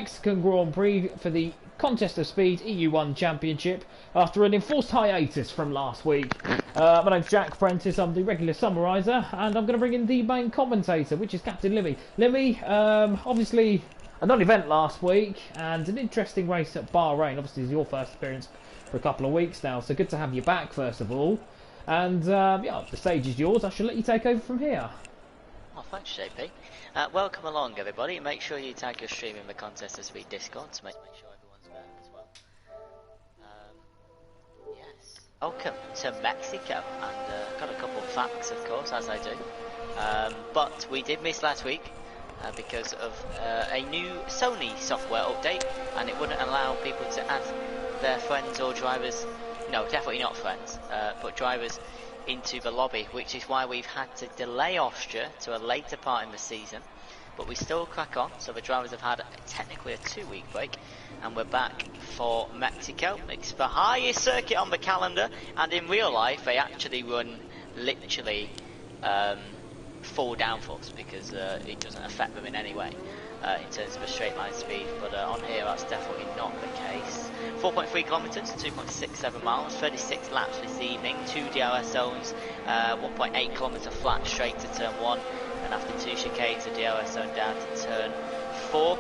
Mexican Grand Prix for the Contest of Speed EU1 Championship after an enforced hiatus from last week. My name's Jack Prentice, I'm the regular summariser, and I'm going to bring in the main commentator, which is Captain Limmy. Limmy, obviously a non-event last week and an interesting race at Bahrain. Obviously it's your first appearance for a couple of weeks now, so good to have you back first of all. And yeah, the stage is yours. I shall let you take over from here. Oh, thanks, JP. Welcome along, everybody. Make sure you tag your stream in the Contest of Speed Discord to make sure everyone's there as well. Yes. Welcome to Mexico, and got a couple of facts, of course, as I do. But we did miss last week because of a new Sony software update, and it wouldn't allow people to add their friends or drivers. No, definitely not friends, but drivers into the lobby, which is why we've had to delay Austria to a later part in the season. But we still crack on, so the drivers have had technically a 2-week break, and we're back for Mexico. It's the highest circuit on the calendar, and in real life they actually run literally full downforce because it doesn't affect them in any way in terms of a straight line speed, but on here that's definitely not the case. 4.3 kilometres, 2.67 miles, 36 laps this evening, 2 DRS zones, 1.8 kilometre flat straight to turn 1, and after 2 chicanes, a DRS zone down to turn 4.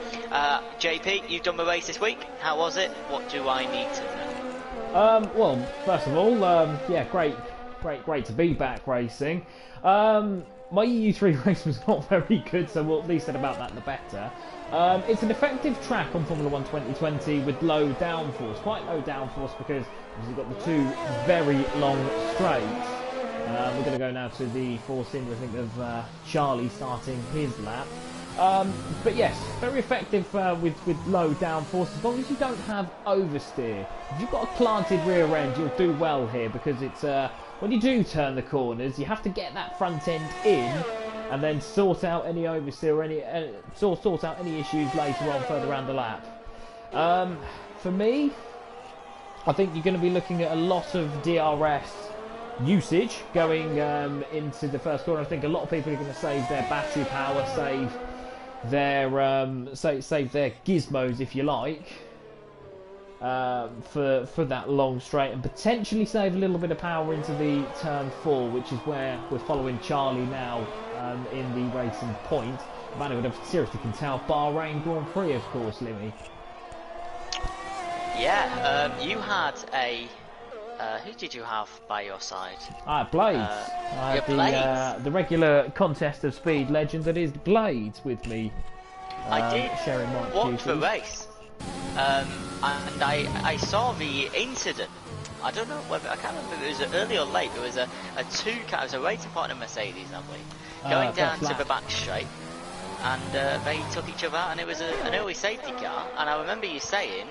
JP, you've done the race this week. How was it? What do I need to know? Well, first of all, yeah, great to be back racing. My EU3 race was not very good, so what Lee said about that, the better. It's an effective track on Formula 1 2020 with low downforce, quite low downforce because you've got the 2 very long straights. We're going to go now to the force in, I think, of Charlie starting his lap. But yes, very effective with low downforce, as long as you don't have oversteer. If you've got a planted rear end, you'll do well here because it's when you do turn the corners, you have to get that front end in and then sort out any oversteer or any sort out any issues later on further around the lap. For me, I think you're going to be looking at a lot of DRS usage going into the first corner. I think a lot of people are going to save their battery power, save their gizmos, if you like, for that long straight, and potentially save a little bit of power into the turn 4, which is where we're following Charlie now in the racing point. Man, I would have seriously can tell. Bahrain Grand Prix, of course, Limmy. Yeah, you had a. Who did you have by your side? Blades. I had the regular Contest of Speed legend that is Blades with me. I did sharing my watch the race, and I saw the incident. I don't know whether, I can't remember if it was early or late. There was a two-car, it was a racing partner Mercedes, I believe, going down to the back straight, and they took each other out, and it was an early safety car. And I remember you saying,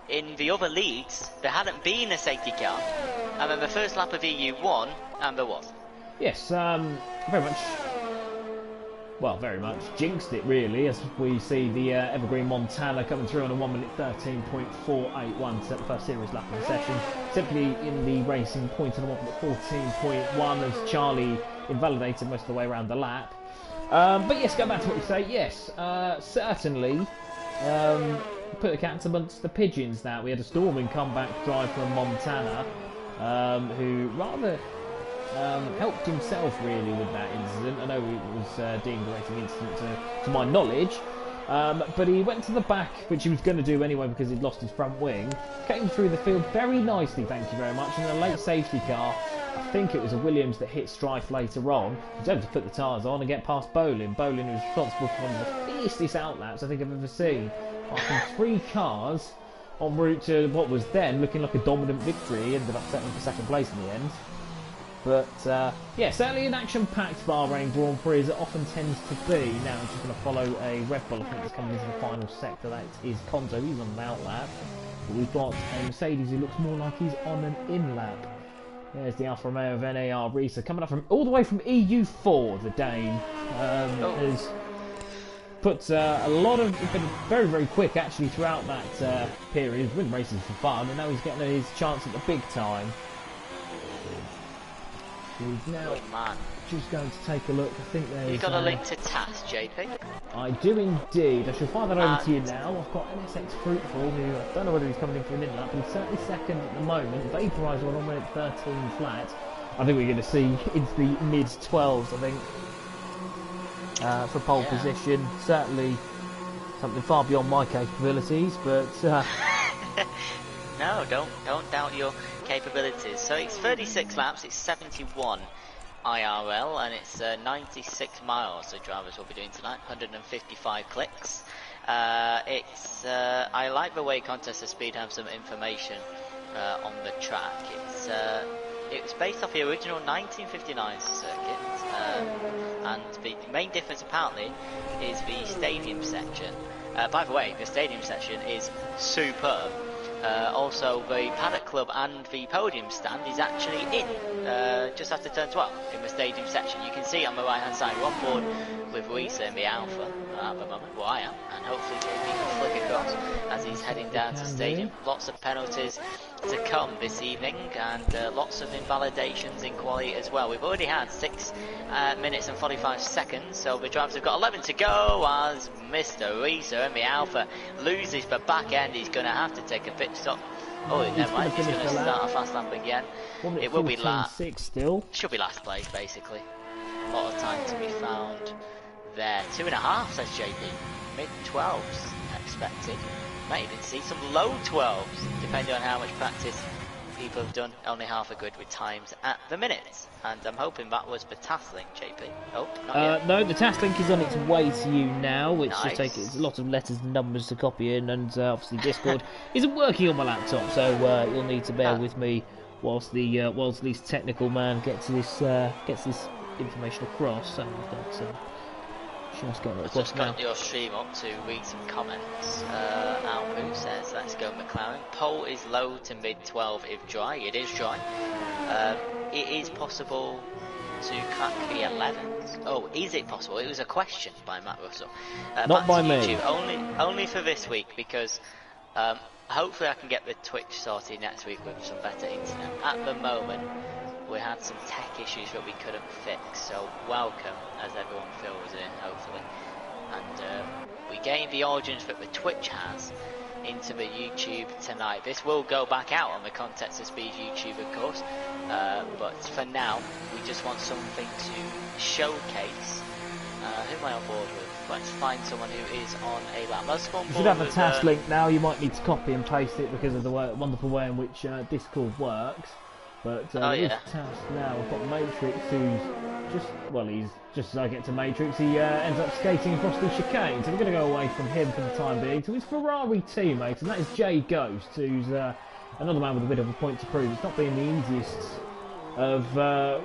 in the other leagues, there hadn't been a safety car, and then the first lap of EU1, and there was. Yes, very much. Well, very much jinxed it really, as we see the Evergreen Montana coming through on a 1 minute 13.481 to the first series lap of the session. Simply in the racing point on a 1 minute 14.1 as Charlie invalidated most of the way around the lap. But yes, go back to what you say. Yes, certainly. Put the cats amongst the pigeons now. We had a storming comeback drive from Montana, who rather helped himself really with that incident. I know it was deemed a racing incident to my knowledge, but he went to the back, which he was going to do anyway because he'd lost his front wing. Came through the field very nicely, thank you very much, in a late safety car. I think it was a Williams that hit Strife later on. He was able to put the tyres on and get past Bolin. Bolin was responsible for one of the fiercest outlaps I think I've ever seen. After 3 cars en route to what was then looking like a dominant victory, he ended up settling for second place in the end. But yeah, certainly an action-packed Bahrain Grand Prix as it often tends to be. Now I'm just going to follow a Red Bull, I think, that's coming into the final sector. That is Conto, he's on an outlap. But we've got a Mercedes who looks more like he's on an in-lap. There's the Alfa Romeo of NAR Risa coming up from all the way from EU4. The Dane has put a lot of, been very, very quick actually throughout that period. He's winning races for fun, and now he's getting his chance at the big time. We've now Oh man. just going to take a look. I think there's... You got a link to TAS, JP? I do indeed. I shall fire that over to you now. I've got NSX Fruitful, who I don't know whether he's coming in for an in-lap, but he's certainly second at the moment. Vaporizer on 1 minute 13 flat. I think we're going to see into the mid-12s, I think, for pole position. Certainly something far beyond my capabilities, but... No, don't doubt your capabilities. So it's 36 laps, it's 71 IRL, and it's 96 miles the drivers will be doing tonight, 155 clicks. I like the way Contest of Speed have some information on the track. It's based off the original 1959 circuit, and the main difference apparently is the stadium section. By the way, the stadium section is superb. Also, the paddock club and the podium stand is actually in just after turn 12 in the stadium section. You can see on the right hand side, we're on board with Lisa in the Alpha at the moment. Well, I am, and hopefully JP can flick across as he's heading down to stadium. Lots of penalties to come this evening, and lots of invalidations in quali as well. We've already had 6 minutes and 45 seconds, so the drivers have got 11 to go as Mr. Reeser in the Alpha loses the back end. He's going to have to take a pit stop. Oh, never mind, he's going to start a fast lap again. It will be last. Still. Should be last place, basically. A lot of time to be found there. 2.5, says JP. Mid-12s expected. Might even see some low 12s, depending on how much practice people have done. Only half are good with times at the minute. And I'm hoping that was the TAS link, JP. Oh, not yet. No, the TAS link is on its way to you now, which Nice. just takes a lot of letters and numbers to copy in, and obviously Discord isn't working on my laptop, so you'll need to bear with me whilst this technical man gets this information across. So we've got just getting it across Just now. got your stream up to read some comments. Alpu says, let's go McLaren. Pole is low to mid-12 if dry. It is dry. It is possible to crack the 11s. Oh, is it possible? It was a question by Matt Russell. Not by me. YouTube, only for this week, because hopefully I can get the Twitch sorted next week with some better internet. At the moment, we had some tech issues that we couldn't fix, so welcome as everyone fills in, hopefully. And we gained the origins that the Twitch has into the YouTube tonight. This will go back out on the Contest of Speed YouTube, of course, but for now we just want something to showcase. Who am I on board with? Let's find someone who is on a lap. You should have a TAS link now. You might need to copy and paste it because of the wonderful way in which Discord works. But with TAS now, I've got Matrix, who's he's just as I get to Matrix, he ends up skating across the chicane. So we're going to go away from him for the time being to his Ferrari teammate, and that is Jay Ghost, who's another man with a bit of a point to prove. It's not been the easiest of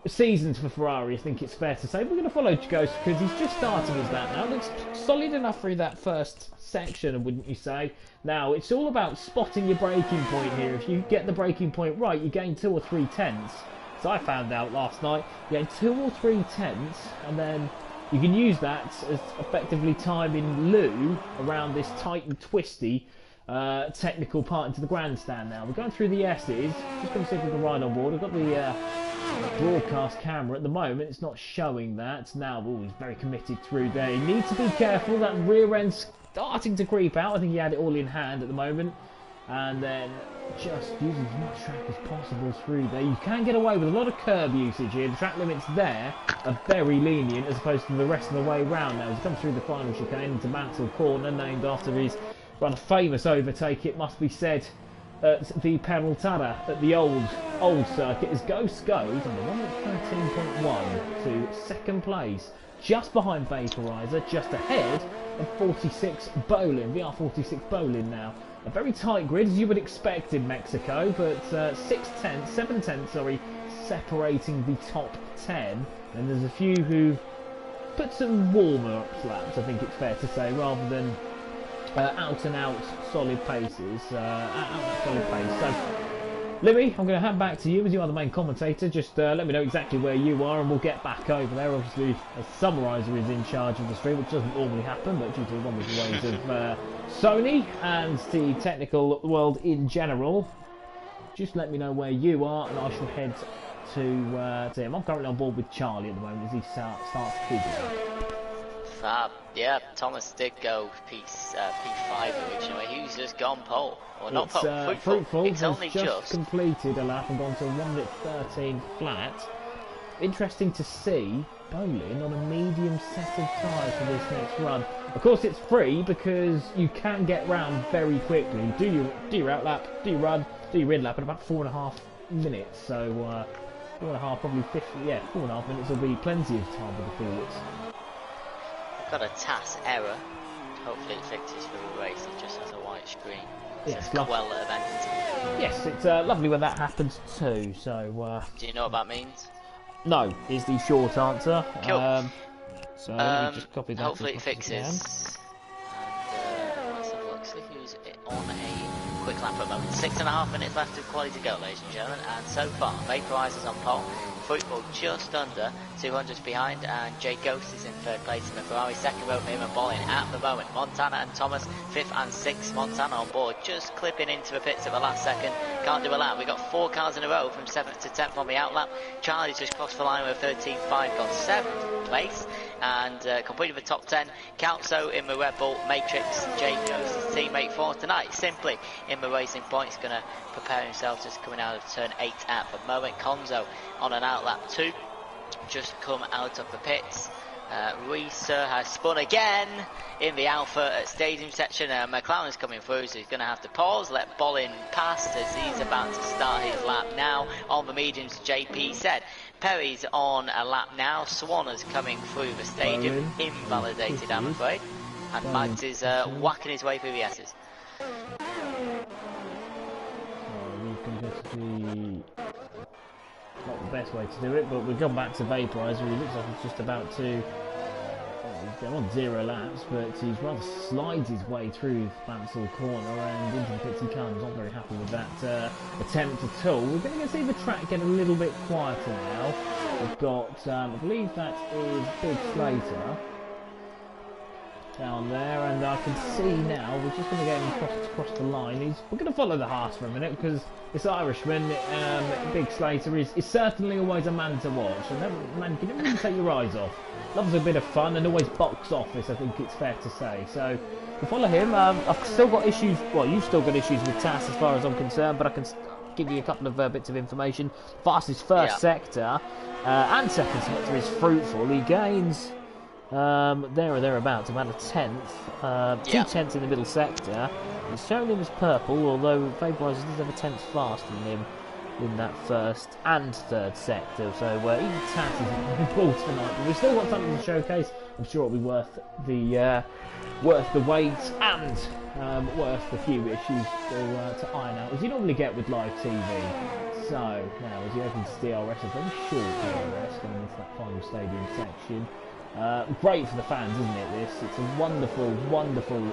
seasons for Ferrari, I think it's fair to say. We're going to follow Ghost because he's just starting as that now. Looks solid enough through that first section, wouldn't you say? Now, it's all about spotting your braking point here. If you get the braking point right, you gain 2 or 3 tenths. So I found out last night, you gain 2 or 3 tenths, and then you can use that as effectively time in lieu around this tight and twisty technical part into the grandstand now. We're going through the S's, just going to see if we can ride on board. I've got the broadcast camera at the moment, it's not showing that. Now, he's very committed through there. You need to be careful, that rear end's starting to creep out. I think he had it all in hand at the moment. And then just using as much track as possible through there. You can get away with a lot of curb usage here. The track limits there are very lenient as opposed to the rest of the way round now. As he comes through the final chicane into Mansell Corner, named after his rather famous overtake, it must be said, at the Peraltada at the old circuit, as Ghost goes on the 1:13.1 to second place, just behind Vaporizer, just ahead of 46 Bolin, VR46 Bolin now. A very tight grid, as you would expect in Mexico, but 7 tenths, separating the top 10. And there's a few who put some warmer-up laps, I think it's fair to say, rather than out-and-out solid paces. Solid pace. So, Libby, I'm going to hand back to you as you are the main commentator. Just let me know exactly where you are and we'll get back over there. Obviously, a summariser is in charge of the stream, which doesn't normally happen, but due to the wonderful ways of Sony and the technical world in general, just let me know where you are and I shall head to him. I'm currently on board with Charlie at the moment as he starts his lap. Fab. Yeah, Thomas did go P5 originally. He's just gone pole. Or not pole, Fruitful It's has only just completed a lap and gone to 1 minute 13 flat. Interesting to see Bolin on a medium set of tyres for this next run. Of course, it's free because you can get round very quickly. Do your out lap, do your run, do your in lap in about 4.5 minutes. So 4.5, probably 50. Yeah, 4.5 minutes will be plenty of time with the forwards. I've got a TAS error. Hopefully it fixes for the race. It just has a white screen. Yes, well event. Yes, it's lovely when that happens too. So. Do you know what that means? No, is the short answer. Cool. So let me just copy that. Hopefully it fixes. And let's have a look. See who's on a quick lap at the moment. 6.5 minutes left of quality to go, ladies and gentlemen. And so far, Vaporizer's on pole. Football just under 200s behind, and Jay Ghost is in third place in the Ferrari. Second row, him and Bolin at the moment. Montana and Thomas, 5th and 6th. Montana on board, just clipping into the pits at the last second. Can't do a lap. We've got 4 cars in a row from 7th to 10th on the out lap. Charlie's just crossed the line with 13.5, got 7th place, and completed the top 10. Calzo in the Red Bull Matrix. Jay Ghost's teammate for tonight. Simply in the racing point, he's going to prepare himself, just coming out of turn 8 at the moment. Konzo on an out lap 2, just come out of the pits. Reeser has spun again in the Alpha at stadium section. McLaren's coming through, so he's going to have to pause, let Bolin pass as he's about to start his lap now on the mediums. JP said Perry's on a lap now. Swan is coming through the stadium, invalidated I'm afraid, and Max is whacking his way through the S's. Not the best way to do it, but we've gone back to Vaporizer. He looks like he's just about to. He's on 0 laps, but he's rather slides his way through Mansell corner and into the pits he comes. Not very happy with that attempt at all. We're going to see the track get a little bit quieter now. We've got, I believe that is Big Slater down there, and I can see now we're just going to get him across the line. We're going to follow the Haas for a minute because this Irishman, Big Slater, is certainly always a man to watch, and man, you can never really take your eyes off. Loves a bit of fun and always box office, I think it's fair to say. So we'll follow him. I've still got issues. Well, you've still got issues with TAS as far as I'm concerned, but I can give you a couple of bits of information. Fastest first sector and second sector is Fruitful. He gains there or thereabouts, about a 10th, 2 tenths in the middle sector. It's showing him as purple, although Vaporizer does have a 10th faster than him in that first and third sector. So even TAS is balls tonight, but we've still got something to showcase. I'm sure it'll be worth the wait and worth the few issues to iron out, as you normally get with live TV. So now as he opens DRS, a very short DRS going into that final stadium section. Great for the fans, isn't it, this? It's a wonderful, wonderful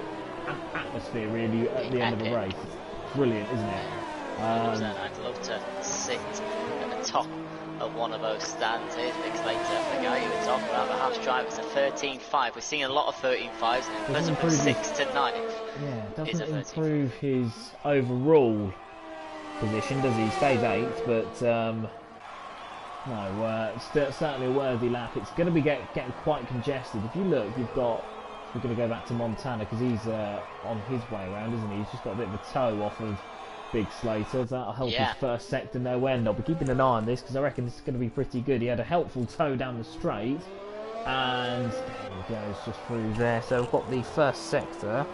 atmosphere, really, at the end of the race. It's brilliant, isn't it? I'd love to sit at the top of one of those stands. Here's Big Slater, the guy who was talking about the Haas drivers, a 13.5. We're seeing a lot of 13.5s, and from 6 to 9. Yeah, doesn't improve his overall position, does he? He stays 8th, but no, it's certainly a worthy lap. It's going to be getting quite congested. If you look, we're going to go back to Montana because he's on his way around, isn't he? He's just got a bit of a toe off of Big Slater. That'll help his first sector no end. I'll be keeping an eye on this because I reckon this is going to be pretty good. He had a helpful toe down the straight, and there he goes, just through there. So we've got the first sector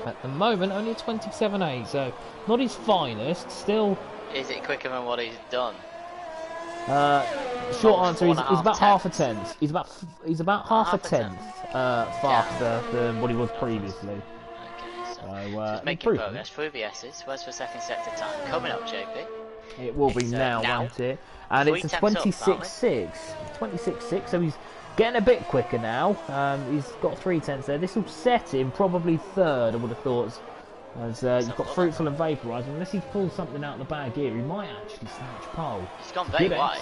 at the moment, only 27.8, so not his finest. Still, is it quicker than what he's done? Short answer is he's about half a tenth. He's about half a tenth faster than what he was previously. Okay, so just making progress through the S's. Where's the second sector time? Coming up, JP. It will be now, won't it? And it's a 26.6. 26.6, so he's getting a bit quicker now. He's got 3 tenths there. This will set him probably third, I would have thought, As you've got Fruitful and Vaporizer. Unless he pulls something out of the bag here, he might actually snatch pole. He's gone very wide.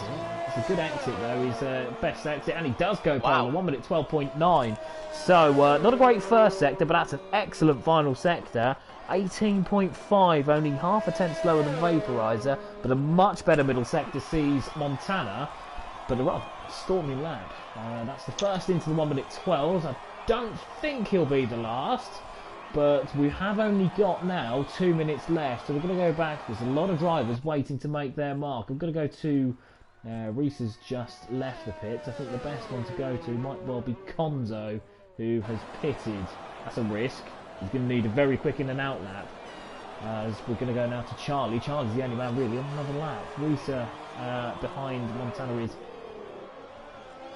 It's a good exit though. His best exit, and he does go pole. Wow. 1 minute 12.9. So not a great first sector, but that's an excellent final sector. 18.5, only half a tenth slower than Vaporizer, but a much better middle sector sees Montana. But a rather stormy lap. That's the first into the 1 minute 12. I don't think he'll be the last. But we have only got now 2 minutes left, so we're going to go back. There's a lot of drivers waiting to make their mark. I'm going to go to Reese has just left the pits. I think the best one to go to might well be Conzo, who has pitted. That's a risk. He's going to need a very quick in and out lap. As we're going to go now to Charlie. Charlie's the only man really on another lap. Reese behind Montana is,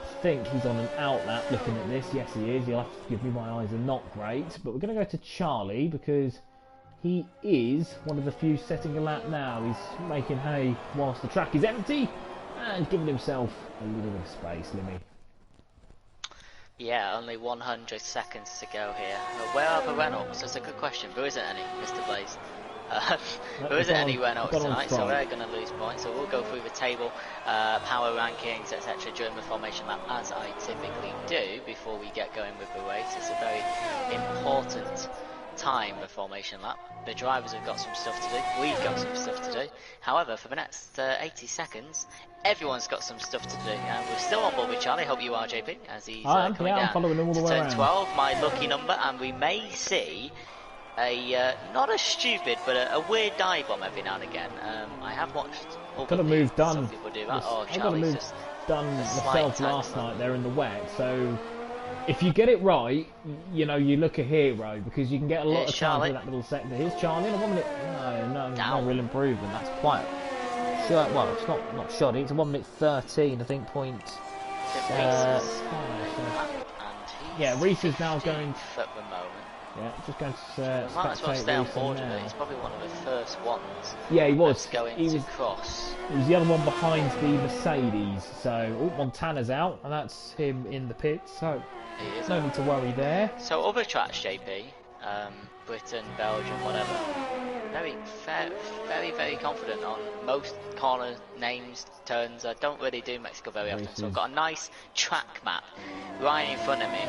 I think he's on an out lap looking at this. Yes, he is. You'll have to forgive me, my eyes are not great. But we're going to go to Charlie because he is one of the few setting a lap now. He's making hay whilst the track is empty and giving himself a little bit of space, Limmy. Yeah, only 100 seconds to go here. Where are the Reynolds? That's a good question. There isn't any, Mr. Blaze. There isn't any Reynolds tonight, so they're going to lose points. So we'll go through the table, power rankings, etc. during the formation lap, as I typically do before we get going with the race. It's a very important time, the formation lap. The drivers have got some stuff to do. We've got some stuff to do. However, for the next 80 seconds, everyone's got some stuff to do. And we're still on board with Charlie. Hope you are, JP, as he's coming down. I'm following him all the way turn around. 12, my lucky number, and we may see a not a stupid but a weird dive bomb every now and again. I have watched got to move done. Some people do that. Oh, I got to move just done myself last night there in the wet. So if you get it right, you know, you look a hero because you can get a lot of time in that little sector. Here's Charlie in a 1 minute. No real improvement. That's quite short. Well, it's not shoddy. It's a 1 minute 13, I think. Yeah, Reese is now going at the moment. Yeah, just going to might as well stay on board with it. He's probably one of the first ones. Yeah, he was. He was cross. He was the other one behind the Mercedes. So Montana's out, and that's him in the pits. So no need to worry there. So other tracks, JP, Britain, Belgium, whatever. Very confident on most corner names, turns. I don't really do Mexico very often, so I've got a nice track map right in front of me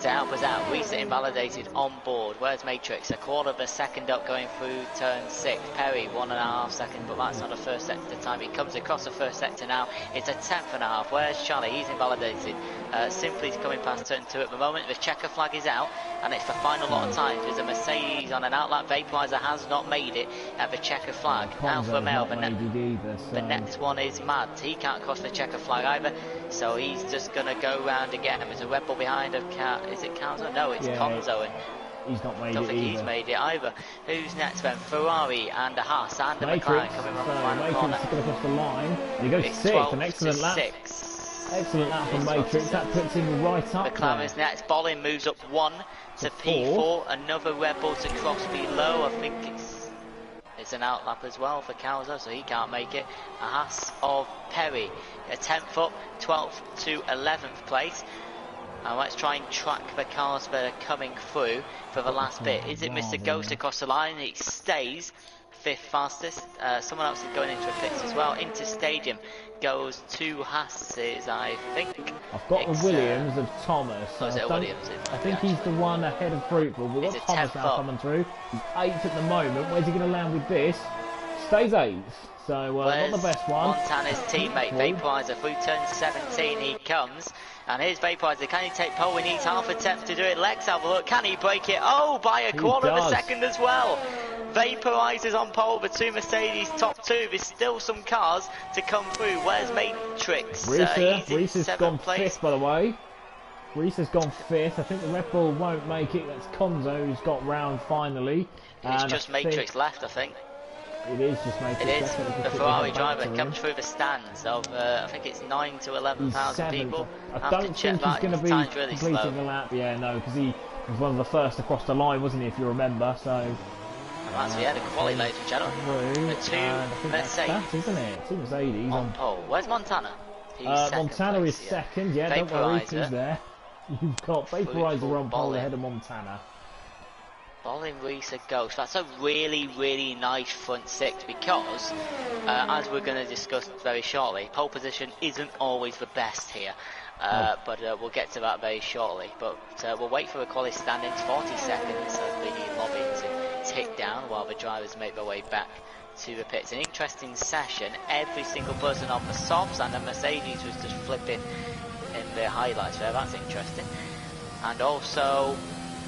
to help us out. Reset invalidated on board. Where's Matrix? A quarter of a second up going through turn 6. Perry 1.5 seconds, but that's not a first sector time. He comes across the first sector now. It's a 10.5. Where's Charlie? He's invalidated. Simply's coming past turn 2 at the moment. The checker flag is out, and it's the final lot of time. There's a Mercedes on an outlap. Vaporizer has not made it at the checker flag. Alpha Male, the next one is Mad. He can't cross the checker flag either, so he's just going to go round again. And there's a Red Bull behind of is it Conzo? No, it's Conzo. And he's not made it. I don't think he's made it either. Who's next then? Ferrari and a Haas and a McLaren coming around the final corner. Matrix is going to cross the line. And he goes 6th, an excellent lap. Excellent lap from Matrix. That puts him right up. McLaren's next. Bolin moves up 1 to P4. Another Red Bull to cross below. I think it's an outlap as well for Calzo, so he can't make it. A Haas of Perry, a 10th up, 12th to 11th place. And let's try and track the cars that are coming through for the last bit. Is it Mr. Ghost across the line? It stays 5th fastest. Someone else is going into a pits as well. Into stadium goes 2 Haas's, I think. I've got the Williams of Thomas. Oh, is it Williams? I think he's the one ahead of Fruitful. We've got Thomas now coming through. He's 8th at the moment. Where's he going to land with this? Stays 8th. So not the best one. Montana's teammate, Vaporizer, through turn 17 he comes. And here's Vaporizer. Can he take pole? He needs half a tenth to do it. Lex, have a look. Can he break it? Oh, by a quarter of a second as well. Vaporizer's on pole, the 2 Mercedes top 2. There's still some cars to come through. Where's Matrix? Reese has gone 5th, by the way. Reese has gone 5th. I think the Red Bull won't make it. That's Conzo who's got round finally. It's just Matrix left, I think. It is just Matrix. It is. The Ferrari driver comes through the stands of, I think it's 9 to 11,000 people. I don't think he's going to be completing the lap. Yeah, no, because he was one of the first across the line, wasn't he, if you remember, so... That's the end of quality, ladies and gentlemen. The 2 Mercedes. That's, isn't it? 2 Mercedes. On pole. Where's Montana? Montana is second, yeah, don't worry, he's there. You've got Vaporizer on pole ahead of Montana. Bolin, Risa, Ghost. That's a really, really nice front six because, as we're going to discuss very shortly, pole position isn't always the best here. But we'll get to that very shortly. But we'll wait for the quali standings, 40 seconds of the lobby to tick down while the drivers make their way back to the pits. An interesting session. Every single person on the softs, and the Mercedes was just flipping in the highlights there. That's interesting. And also,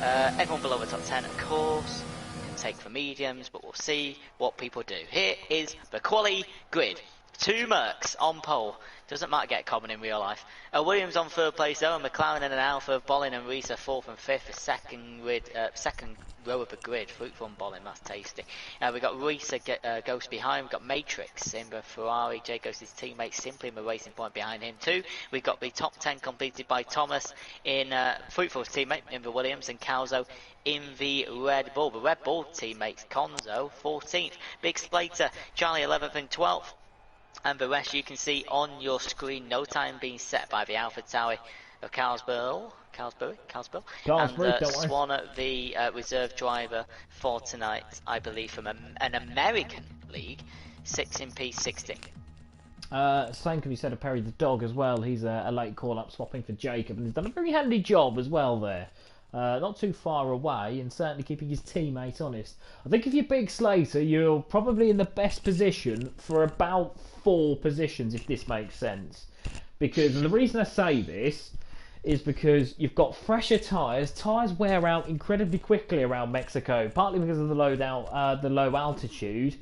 everyone below the top 10, of course, can take the mediums, but we'll see what people do. Here is the quali grid. 2 Mercs on pole. Doesn't matter get common in real life. Williams on 3rd place though, and McLaren and an Alpha. Bolin and Reese are 4th and 5th. The second row of the grid. Fruitful and Bolin, that's tasty. We've got Reese Ghost behind. We've got Matrix in the Ferrari. Jay Ghost's teammate simply in the racing point behind him too. We've got the top 10 completed by Thomas in Fruitful's teammate in the Williams, and Calzo in the Red Bull. The Red Bull teammates, Conzo 14th. Big Splater, Charlie 11th and 12th. And the rest you can see on your screen. No time being set by the Alpha Tauri of Carlsberg. And Swan, the reserve driver for tonight, I believe, from an American league, 6 in P60. Same can be said of Perry the dog as well. He's a late call-up swapping for Jacob, and he's done a very handy job as well there. Not too far away, and certainly keeping his teammate honest. I think if you're Big Slater, you're probably in the best position for about 4 positions, if this makes sense. Because, and the reason I say this is because you've got fresher tyres. Tyres wear out incredibly quickly around Mexico, partly because of the low altitude,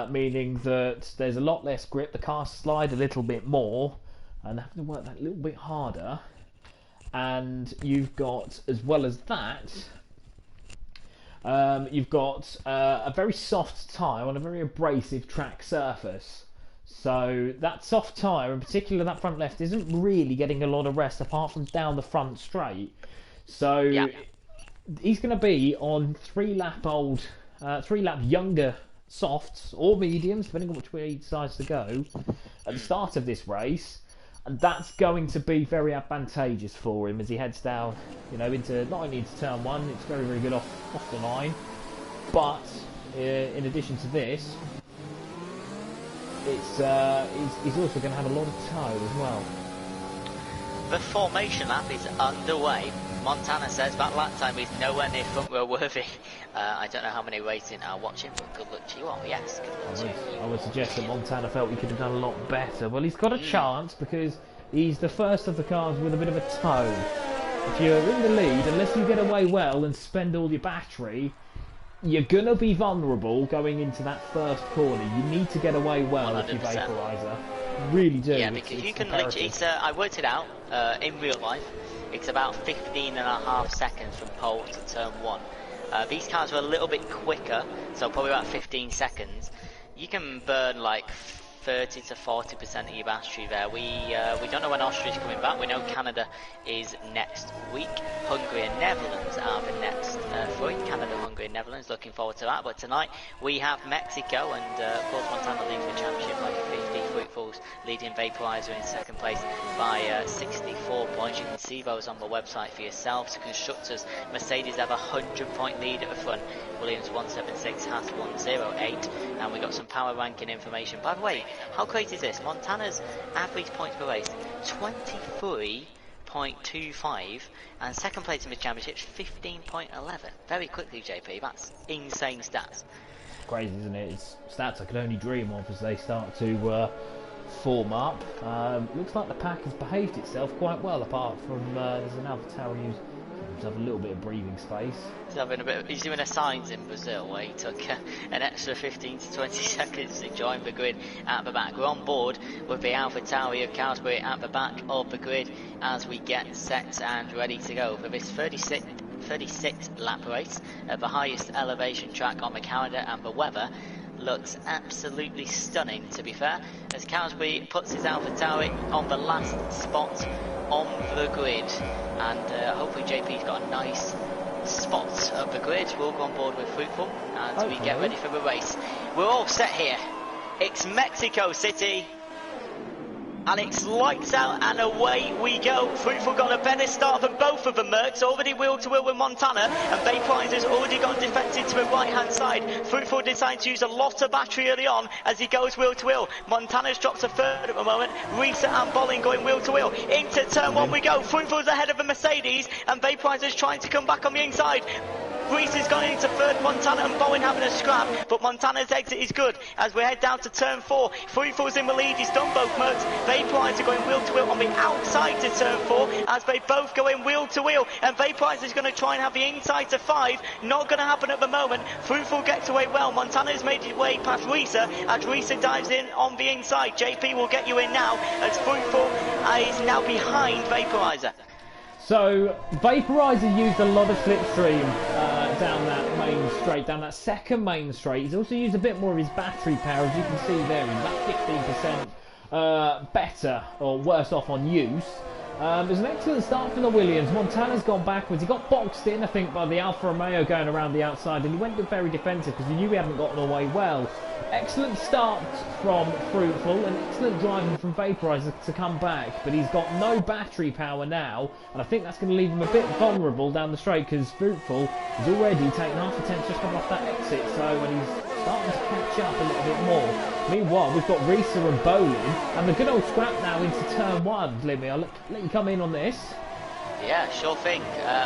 meaning that there's a lot less grip. The cars slide a little bit more, and they have to work that little bit harder. And you've got, as well as that, you've got a very soft tyre on a very abrasive track surface. So that soft tyre, in particular that front left, isn't really getting a lot of rest apart from down the front straight. So he's going to be on 3 lap younger softs or mediums, depending on which way he decides to go, at the start of this race. And that's going to be very advantageous for him as he heads down, into not only into turn 1. It's very, very good off the line, but in addition to this, he's also going to have a lot of toe as well. The formation lap is underway. Montana says that lap time is nowhere near front row worthy. I don't know how many racing are watching, but good luck to you all. Yes, good luck to you. I would suggest that Montana felt he could have done a lot better. Well, he's got a chance because he's the first of the cars with a bit of a toe. If you're in the lead, unless you get away well and spend all your battery, you're going to be vulnerable going into that first corner. You need to get away well 100%. If you vaporizer. Really do. Yeah, because you can literally, I worked it out in real life. It's about 15.5 seconds from pole to turn 1. These cars are a little bit quicker, so probably about 15 seconds. You can burn like 30 to 40% of your battery there. We don't know when Austria's coming back. We know Canada is next week. Hungary and Netherlands are the next 3. Canada, Hungary and Netherlands, looking forward to that. But tonight we have Mexico, and of course Montana leads the championship by 50. Fruitfuls leading Vaporizer in 2nd place by 64 points. You can see those on the website for yourselves. The constructors, Mercedes have a 100-point lead at the front. Williams 176, Haas 108, and we got some power ranking information. By the way, how crazy is this? Montana's average points per race 23.25, and 2nd place in the championship 15.11. Very quickly, JP. That's insane stats. Crazy, isn't it? It's stats I could only dream of as they start to form up. Looks like the pack has behaved itself quite well, apart from there's an Alpha Tauri who's have a little bit of breathing space. He's doing a signs in Brazil where he took an extra 15 to 20 seconds to join the grid at the back. We're on board with the Alpha Tauri of Carlsberg at the back of the grid as we get set and ready to go for this 36 lap race at the highest elevation track on the calendar, and the weather looks absolutely stunning, to be fair, as Carlsberg puts his Alpha Tauri on the last spot on the grid, and hopefully JP's got a nice spot of the grid. We'll go on board with Fruitful as we get ready for the race. We're all set here. It's Mexico City. And it's lights out and away we go. Fruitful got a better start than both of them. Mercs already wheel to wheel with Montana, and Vaporizer's already gone defensive to the right hand side. Fruitful decides to use a lot of battery early on as he goes wheel to wheel. Montana's drops a third at the moment. Risa and Bolin going wheel to wheel. Into turn one we go. Fruitful's ahead of the Mercedes, and Vaporizer's trying to come back on the inside. Reese is going into third, Montana and Bowen having a scrap, but Montana's exit is good as we head down to turn 4. Fruitful's in the lead, he's done both Mercs. Vaporizer going wheel to wheel on the outside to turn 4 as they both go in wheel to wheel, and Vaporizer's going to try and have the inside to 5. Not going to happen at the moment. Fruitful gets away well. Montana's made his way past Risa as Risa dives in on the inside. JP will get you in now as Fruitful is now behind Vaporizer. So, Vaporizer used a lot of slipstream down that main straight, down that second main straight. He's also used a bit more of his battery power, as you can see there. He's about 15% better or worse off on use. It was an excellent start from the Williams. Montana's gone backwards. He got boxed in, I think, by the Alfa Romeo going around the outside, and he went very defensive because he knew he hadn't gotten away well. Excellent start from Fruitful and excellent driving from Vaporizer to come back, but he's got no battery power now, and I think that's going to leave him a bit vulnerable down the straight because Fruitful has already taken half a tenth just off that exit, so when he's starting to catch up a little bit more. Meanwhile, we've got Risa and Bolin, and the good old scrap now into turn 1. Limmy, I'll let you come in on this. Yeah, sure thing.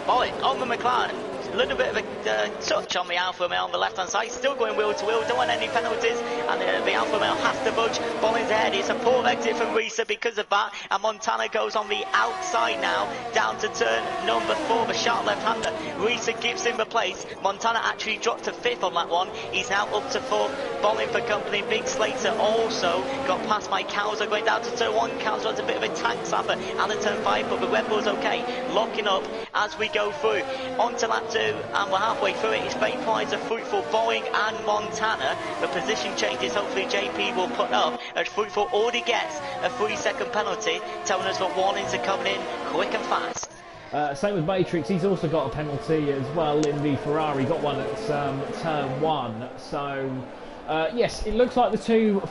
Bolin on the McLaren. A little bit of a touch on the Alfa Romeo on the left hand side, still going wheel to wheel, don't want any penalties, and the Alfa Romeo has to budge. Bolin's ahead, it's a poor exit from Risa because of that, and Montana goes on the outside now, down to turn number 4, the sharp left-hander. Risa gives him the place. Montana actually dropped to 5th on that one, he's now up to 4th. Bolin for company. Big Slater also got past by Cowser going down to turn 1. Cowser has a bit of a tank slapper out of turn 5, but the Red Bull's okay, locking up as we go through. On to lap 2, and we're halfway through it. It's Vaporizer, Fruitful, Boeing and Montana. The position changes hopefully JP will put up as Fruitful already gets a 3-second penalty, telling us that warnings are coming in quick and fast. Same with Matrix, he's also got a penalty as well in the Ferrari, got one at turn 1. So yes, it looks like the two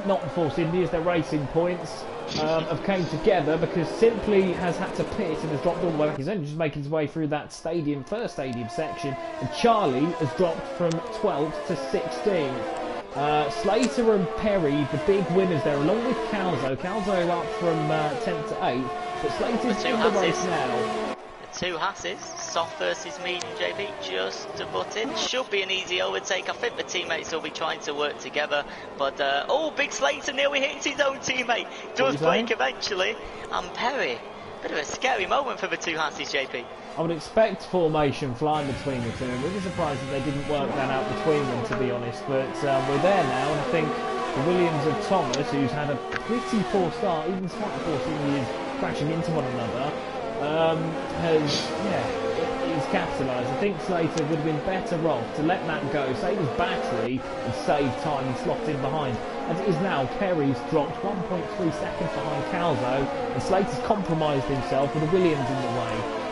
not Force Indies, their racing points have came together because Simply has had to pit and has dropped all the way back. He's only just making his way through that first stadium section, and Charlie has dropped from 12th to 16th. Slater and Perry, the big winners there, along with Calzo. Calzo up from 10th to 8th, but Slater's in the race now. Two Hasses, soft versus medium, JP, just to butt in. Should be an easy overtake. I think the teammates will be trying to work together, but oh, Big Slater nearly hits his own teammate. Does break eventually, and Perry, bit of a scary moment for the two Hasses, JP. I would expect formation flying between the two. I'm really surprised that they didn't work that out between them, to be honest, but we're there now, and I think the Williams of Thomas, who's had a pretty poor start, even despite the Force Indies crashing into one another, he's capitalised. I think Slater would have been better off to let that go, save his battery and save time and slot in behind. As it is now, Perry's dropped 1.3 seconds behind Calzo, and Slater's compromised himself with the Williams in the way.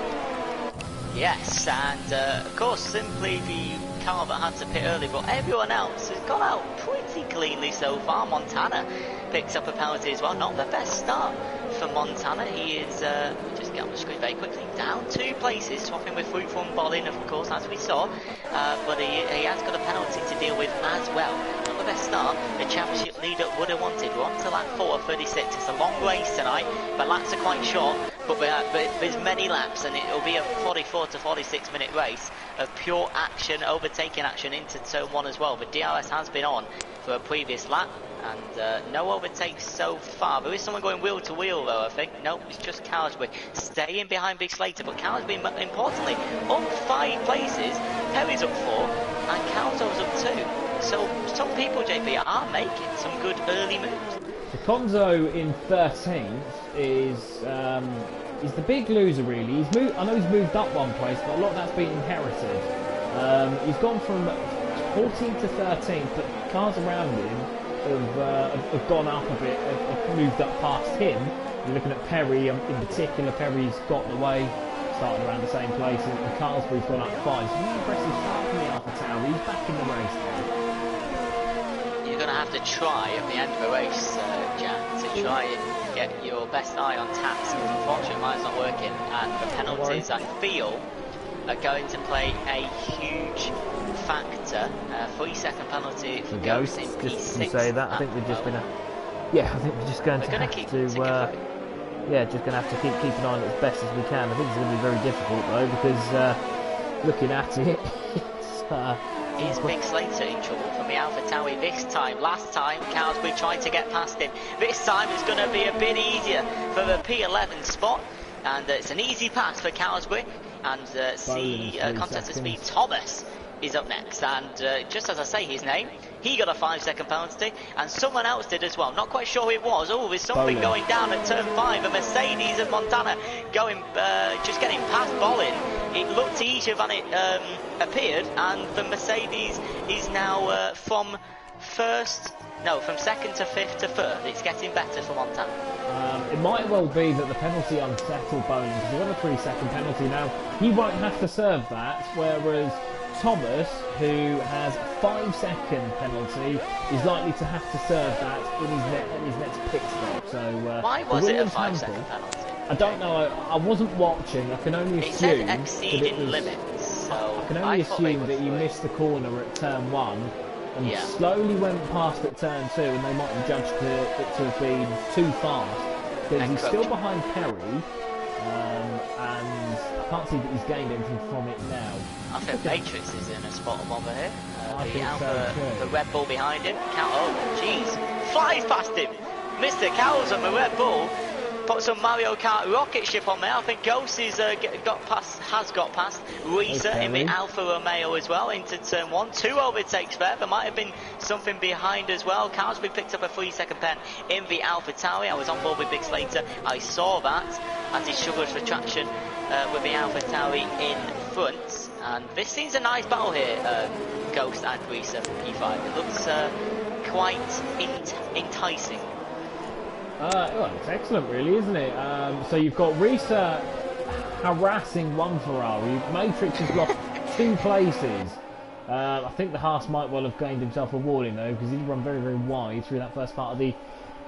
Yes, and of course Simply the car that had to pit early, but everyone else has got out pretty cleanly so far. Montana picks up a penalty as well. Not the best start for Montana. He is, just get on the screen very quickly, down 2 places, swapping with Fruitful and Bolin, of course, as we saw, but he has got a penalty to deal with as well. Not the best start the championship leader would have wanted. We're on to lap 4 of 36. It's a long race tonight, but laps are quite short, but there's many laps, and it'll be a 44 to 46 minute race of pure action, overtaking action into turn 1 as well. The DRS has been on for a previous lap, and no overtakes so far. There is someone going wheel to wheel though, I think. Nope, it's just Cowsbury staying behind Big Slater, but Cowsbury importantly up 5 places. Perry's up 4 and Calzo's up 2. So some people, JP, are making some good early moves. So Conzo in 13th is the big loser really. I know he's moved up 1 place, but a lot of that's been inherited. He's gone from 14th to 13th, but cars around him have gone up a bit, have moved up past him. You're looking at Perry in particular. Perry's gotten away, starting around the same place, and Carlsbury's gone up 5. So really impressive start from the Alpha Tower. He's back in the race now. You're going to have to try at the end of a race, Jack, to try and get your best eye on taps, because unfortunately mine's not working, and the penalties I feel are going to play a huge factor. 3-second penalty for Ghost in P6. Just to say that, I think we're just going to... Yeah, I think we're just going to have to... yeah, just going to have to keep an eye on it as best as we can. I think it's going to be very difficult, though, because looking at it, Is Big Slater in trouble from the Alpha Tauri this time? Last time, Cowsbury tried to get past him. This time it's going to be a bit easier for the P11 spot. And it's an easy pass for Cowsbury. And contest of speed, Thomas is up next. And just as I say his name, he got a 5-second penalty. And someone else did as well. Not quite sure who it was. Oh, there's something going down at turn 5. A Mercedes of Montana going, just getting past Bolin. It looked easier than it appeared, and the Mercedes is now from second to fifth to third. It's getting better for Montana. It might well be that the penalty unsettled Bolin, because he got a 3-second penalty. Now, he won't have to serve that, whereas Thomas, who has a 5-second penalty, is likely to have to serve that in his next pit stop. So, why was it a 5-second penalty? I don't know. I wasn't watching. I can only assume. It said exceeding limits. So I can only assume that he missed the corner at turn 1 and slowly went past at turn 2, and they might have judged it to have been too fast because he's still behind Perry, and I can't see that he's gained anything from it now. I think Matrix is in a spot over here. The so, Red Bull behind him. Oh, jeez, flies past him. Mr. Cowles on the Red Bull. Put some Mario Kart rocket ship on there. I think Ghost has got past Risa in the Alfa Romeo as well into turn 1. 2 overtakes there. There might have been something behind as well. Cowsbury picked up a 3-second pen in the Alpha Tauri. I was on board with Big Slater. I saw that as he struggled for traction with the Alpha Tauri in front. And this seems a nice battle here, Ghost and Risa for P5. It looks quite enticing. Well, it's excellent, really, isn't it? So you've got Risa harassing one Ferrari. Matrix has lost 2 places. I think the Haas might well have gained himself a warning, though, because he did run very, very wide through that first part of the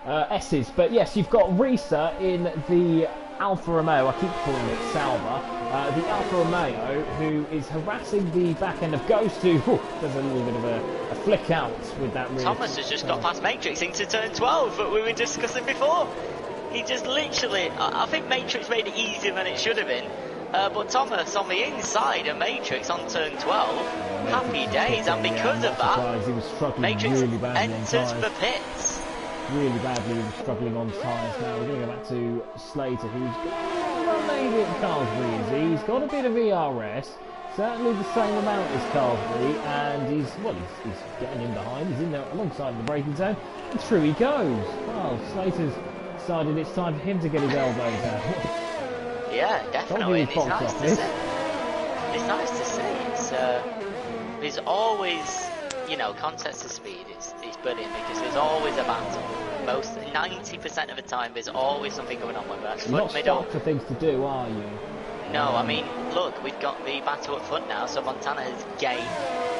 S's. But yes, you've got Risa in the Alfa Romeo. I keep calling it Salva. The Alfa Romeo, who is harassing the back end of Ghost, who does a little bit of a flick out with that rear. Thomas has just got past Matrix into turn 12 that we were discussing before. He just literally, I think Matrix made it easier than it should have been. But Thomas on the inside of Matrix on turn 12, happy days, and because of that, he was struggling Matrix really badly enters the pits. Really badly, he was struggling on tyres. Now we're going to go back to Slater, who's got maybe at Carlsbury. He's got a bit of ERS, certainly the same amount as Carlsbury, and he's getting in behind. He's in there alongside the braking zone, and through he goes. Well, Slater's decided it's time for him to get his elbows out. Yeah, definitely. And it's nice to see. It's nice to see. There's always, contest of speed. It's brilliant because there's always a battle. 90% of the time, there's always something going on. Whether that's front, middle. You're not for things to do, are you? No, I mean, look, we've got the battle up front now, so Montana has gained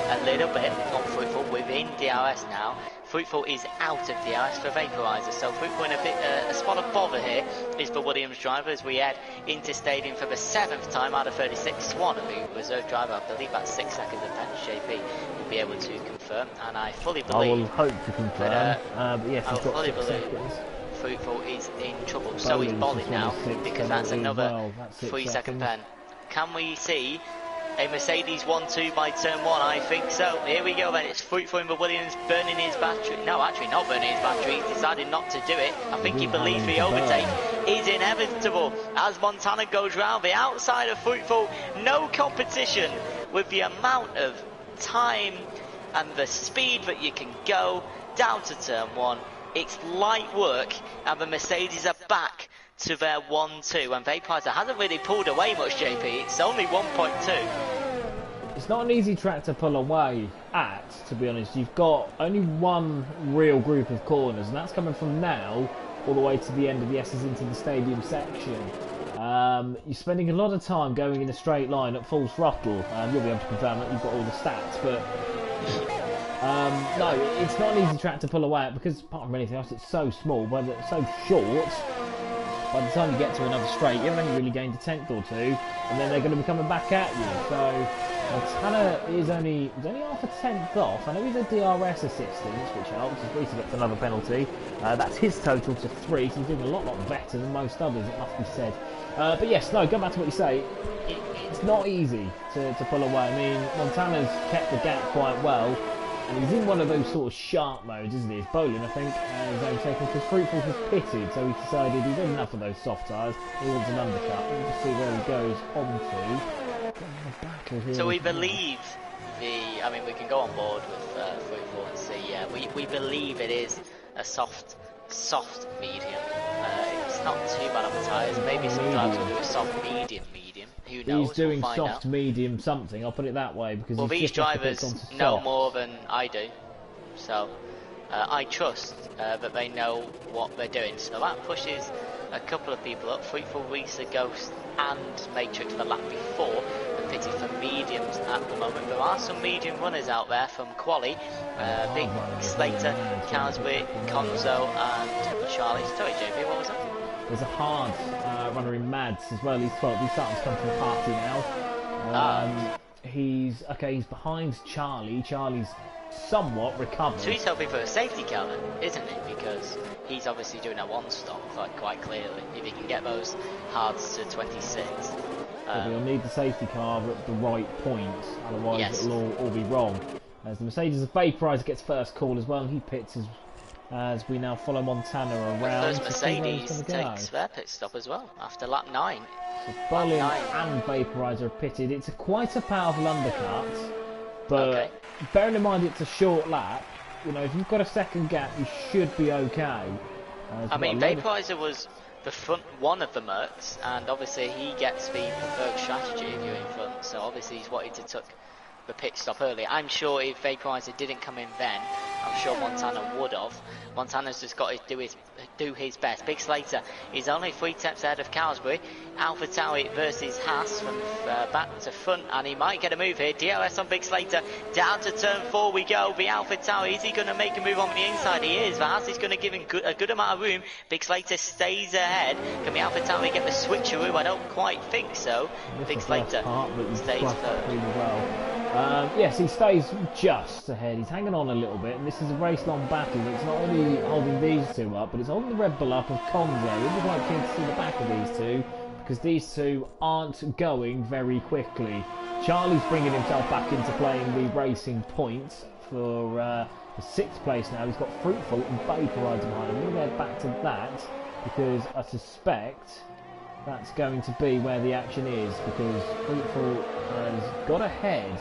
a little bit on Fruitful within DRS now. Fruitful is out of DRS for Vaporizer, so Fruitful in a spot of bother here is the Williams driver as we head into stadium for the 7th time out of 36. Swan, the reserve driver, I believe that's 6 seconds of pen. JP will be able to confirm, and I fully believe. I will hope to confirm, but yes, he's got 6 seconds. Fruitful is in trouble. So is Bolin now, because that's another 3-second pen. Can we see a Mercedes 1-2 by turn 1? I think so. Here we go then. It's Fruitful in the Williams burning his battery. No, actually not burning his battery. He's decided not to do it. I think he believes the overtake is inevitable as Montana goes round the outside of Fruitful. No competition with the amount of time and the speed that you can go down to turn 1. It's light work, and the Mercedes are back to their 1-2, and Vaporizer hasn't really pulled away much, JP. It's only 1.2. It's not an easy track to pull away at, to be honest. You've got only one real group of corners, and that's coming from now all the way to the end of the S's into the stadium section. You're spending a lot of time going in a straight line at full throttle. You'll be able to confirm that you've got all the stats, but No, it's not an easy track to pull away at because apart from anything else, it's so small, but it's so short. By the time you get to another straight, you've only really gained a tenth or two, and then they're going to be coming back at you. So Montana is only half a tenth off. I know he's a DRS assistance, which helps. If Reese gets another penalty, that's his total to 3. So he's doing a lot better than most others, it must be said. But yes, no, going back to what you say, it's not easy to pull away. I mean, Montana's kept the gap quite well. And he's in one of those sort of sharp modes, isn't he? It's bowling, I think, and he's overtaken because Fruitful was pitted, so he's decided he's had enough of those soft tyres. He wants an undercut. We'll just see where he goes on to. So we believe I mean, we can go on board with Fruitful and see. Yeah, we believe it is a soft medium. It's not too bad on the tyres. Maybe sometimes we'll do a soft medium. Who knows? He's doing soft, medium, something. I'll put it that way because these drivers know more than I do, so I trust that they know what they're doing. So that pushes a couple of people up. Fruitful, Reese, Ghost, and Matrix the lap before. And pity for mediums at the moment. There are some medium runners out there from Quali. Big Slater, Casby, Konzo, and Charlie. Sorry, JP, what was that? There's a hard runner in Mads as well. He's starting to come from the party now. He's behind Charlie. Charlie's somewhat recovered. So he's hoping for a safety car then, isn't he? Because he's obviously doing a one stop, like, quite clearly. If he can get those hards to 26. He'll need the safety car at the right point, otherwise it'll all be wrong. As the Mercedes Vaporizer gets first call as well, and he pits as we now follow Montana around. First Mercedes takes their pit stop as well after lap 9. So Bolin and Vaporizer are pitted. It's quite a powerful undercut, but bearing in mind it's a short lap, you know, if you've got a second gap, you should be okay. I mean, Vaporizer was the front one of the Mercs, and obviously he gets the preferred strategy if you're in front, so obviously he's wanted to took the pit stop early. I'm sure if Vaporizer didn't come in then, I'm sure Montana would have. Montana's just got to do his best. Big Slater is only 3 steps ahead of Cowsbury. Alpha Tauri versus Haas from back to front, and he might get a move here. DRS on Big Slater, down to turn 4 we go. The Alpha Tauri, is he going to make a move on the inside? He is. The Haas is going to give him a good amount of room. Big Slater stays ahead. Can the Alpha Tauri get the switcheroo? I don't quite think so. Big Slater stays third. Yes, he stays just ahead. He's hanging on a little bit, and this is a race-long battle. It's not only holding these two up, but it's holding the Red Bull up of Konzo. We'll be quite keen to see the back of these two, because these two aren't going very quickly. Charlie's bringing himself back into playing the racing points for the 6th place now. He's got Fruitful and Vaporizer behind him. We're going to get back to that, because I suspect that's going to be where the action is, because Fruitful has got ahead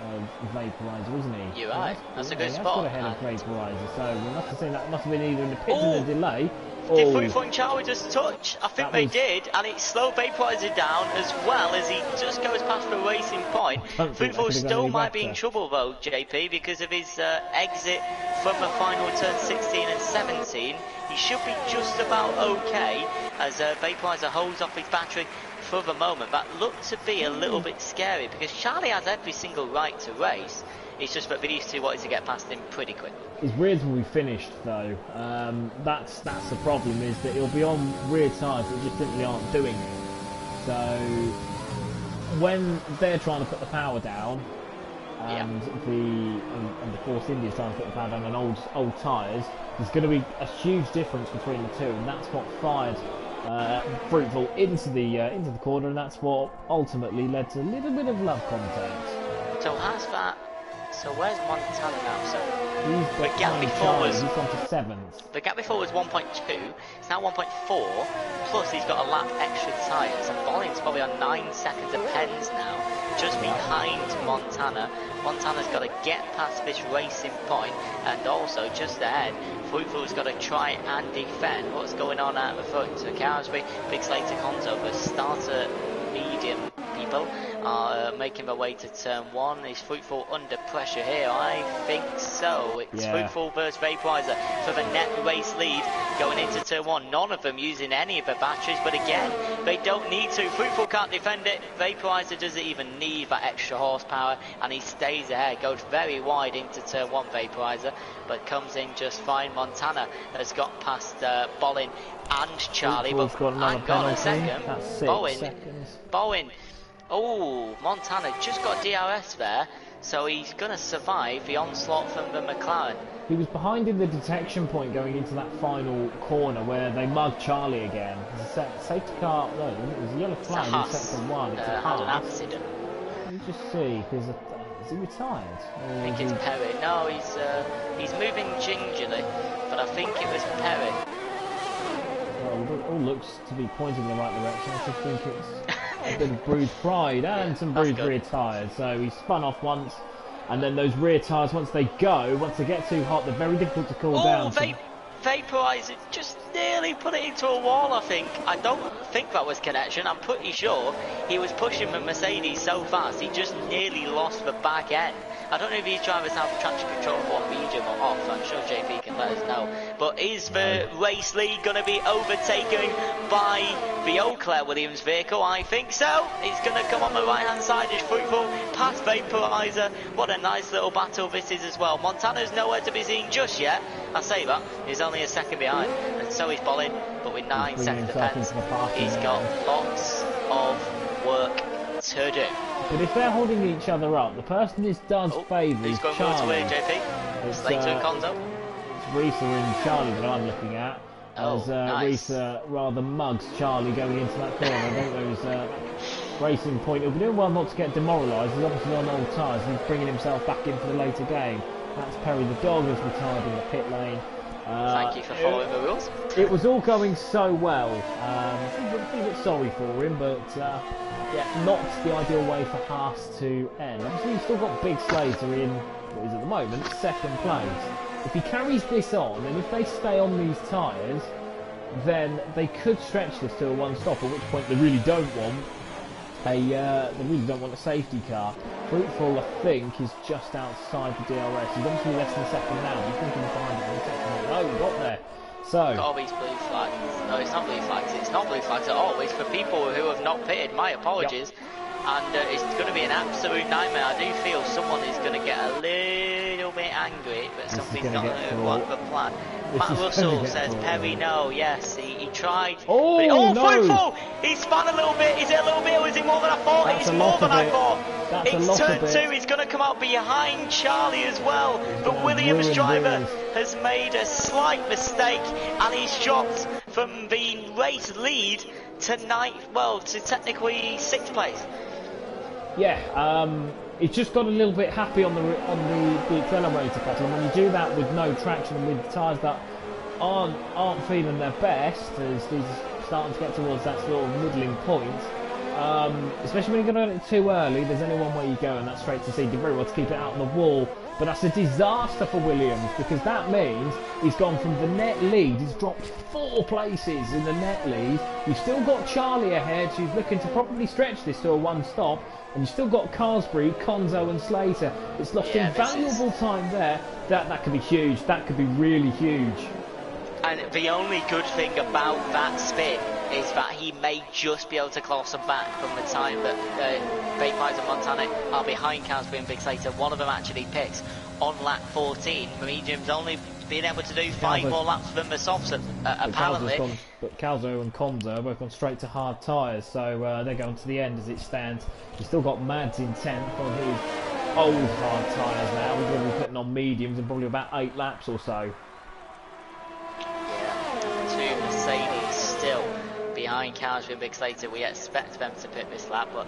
of Vaporizer, isn't he? You're right. That's a good spot. Got ahead of Vaporizer, so we must have seen that must have been either in the pits or the delay. Did Fruitful and Charlie just touch? I think they did, and it slowed Vaporizer down as well as he just goes past the racing point. Fruitful still might be in trouble though, JP, because of his exit from the final turn 16 and 17. He should be just about okay as Vaporizer holds off his battery for the moment. That looked to be a little bit scary because Charlie has every single right to race. It's just that these two wanted to get past him pretty quick. His rears will be finished though. That's the problem, is that he'll be on rear tyres that just simply aren't doing it. So when they're trying to put the power down, and the Force India is trying to put the power down on old tyres, there's going to be a huge difference between the two, and that's what fired Fruitful into the corner, and that's what ultimately led to a little bit of love contact. So how's that? So where's Montana now? So the gap before was, he's gone to 7th. The gap before was 1.2. It's now 1.4. Plus he's got a lap extra tyres, and Bolin's probably on 9 seconds of pens now, just behind Montana. Montana's got to get past this racing point, and also just ahead, Fruitful's got to try and defend what's going on at the front. So Cowsbury, Big Slater, Konzo, the starter medium people are making their way to turn 1. Is Fruitful under pressure here? I think so. It's Fruitful versus Vaporizer for the net race lead going into turn 1. None of them using any of the batteries, but again, they don't need to. Fruitful can't defend it. Vaporizer doesn't even need that extra horsepower, and he stays ahead. Goes very wide into turn 1, Vaporizer, but comes in just fine. Montana has got past Bolin and Charlie, but hang on a second. That's 6 seconds. Bowen. Oh, Montana just got DRS there, so he's going to survive the onslaught from the McLaren. He was behind in the detection point going into that final corner where they mugged Charlie again. There's a safety car, no, it was a yellow flag in sector 1. It's a had an accident. Let me just see, because is he retired? I think it's Perry. No, he's moving gingerly, but I think it was Perry. Well, it all looks to be pointing in the right direction. I just think it's a bit of bruised pride and some bruised rear tyres. So he spun off once, and then those rear tyres, once they get too hot, they're very difficult to cool down. Vaporizer just nearly put it into a wall, I think. I don't think that was connection. I'm pretty sure he was pushing the Mercedes so fast he just nearly lost the back end. I don't know if these drivers have traction control for medium or off. I'm sure JP can let us know. But is the race lead going to be overtaken by the Eau Claire Williams vehicle? I think so. It's going to come on the right hand side. It's Fruitful past Vaporizer. What a nice little battle this is as well. Montana's nowhere to be seen just yet. I say that. He's only a second behind. And so is Bolin. But with 9 seconds defence, he's got lots of work to do. But if they're holding each other up, the person this does favour is going Charlie. JP? Slater and Conzo? It's Risa and Charlie that I'm looking at. As nice. Risa rather mugs Charlie going into that corner. I think there was racing point. He'll be doing well not to get demoralised. He's obviously on old tyres. He's bringing himself back in for the later game. That's Perry the dog who's retired in the pit lane. Thank you for following the rules. It was all going so well. I'm a bit sorry for him, but yeah, not the ideal way for Haas to end. Obviously, he's still got Big Slater in what is at the moment second place. If he carries this on, and if they stay on these tyres, then they could stretch this to a one-stop. At which point they really don't want a safety car. Fruitful, I think, is just outside the DRS. He's obviously less than a second now. He's thinking behind him in a second. No, we got there. So. Got these blue flags. No, it's not blue flags. It's not blue flags at all. It's for people who have not pitted. My apologies. Yep. And it's going to be an absolute nightmare. I do feel someone is going to get a little bit angry, but something's not going to work the plan. Matt Russell says, Perry, no, yes, he tried. Oh, no! Fruitful! He spun a little bit. Is it a little bit or is it more than I thought? It's more than I thought. It's turn 2. He's going to come out behind Charlie as well. The Williams driver has made a slight mistake and he's dropped from the race lead to to technically 6th place. Yeah, it's just got a little bit happy on the accelerator pedal, and when you do that with no traction and with tyres that aren't feeling their best, as these are starting to get towards that sort of middling point, especially when you're going to get it too early, there's only one way you go, and that's straight to C. Did very well to keep it out on the wall, but that's a disaster for Williams, because that means he's gone from the net lead, he's dropped 4 places in the net lead. You've still got Charlie ahead, who's looking to probably stretch this to a one-stop, and you've still got Carsbury, Conzo and Slater. It's lost invaluable time there. That could be huge. That could be really huge. And the only good thing about that spin is that he may just be able to claw some back from the time that Vaporizer and Montana are behind Carsbury and Big Slater. One of them actually picks on lap 14. The medium's only been able to do 5 more laps than the softs, apparently. But Calzo and Conzo have both gone straight to hard tyres, so they're going to the end as it stands. You've still got Mads in 10th on his old hard tyres now. We're going to be putting on mediums in probably about 8 laps or so. Yeah, 2 Mercedes still behind Carsbury and Big Slater. We expect them to pit this lap, but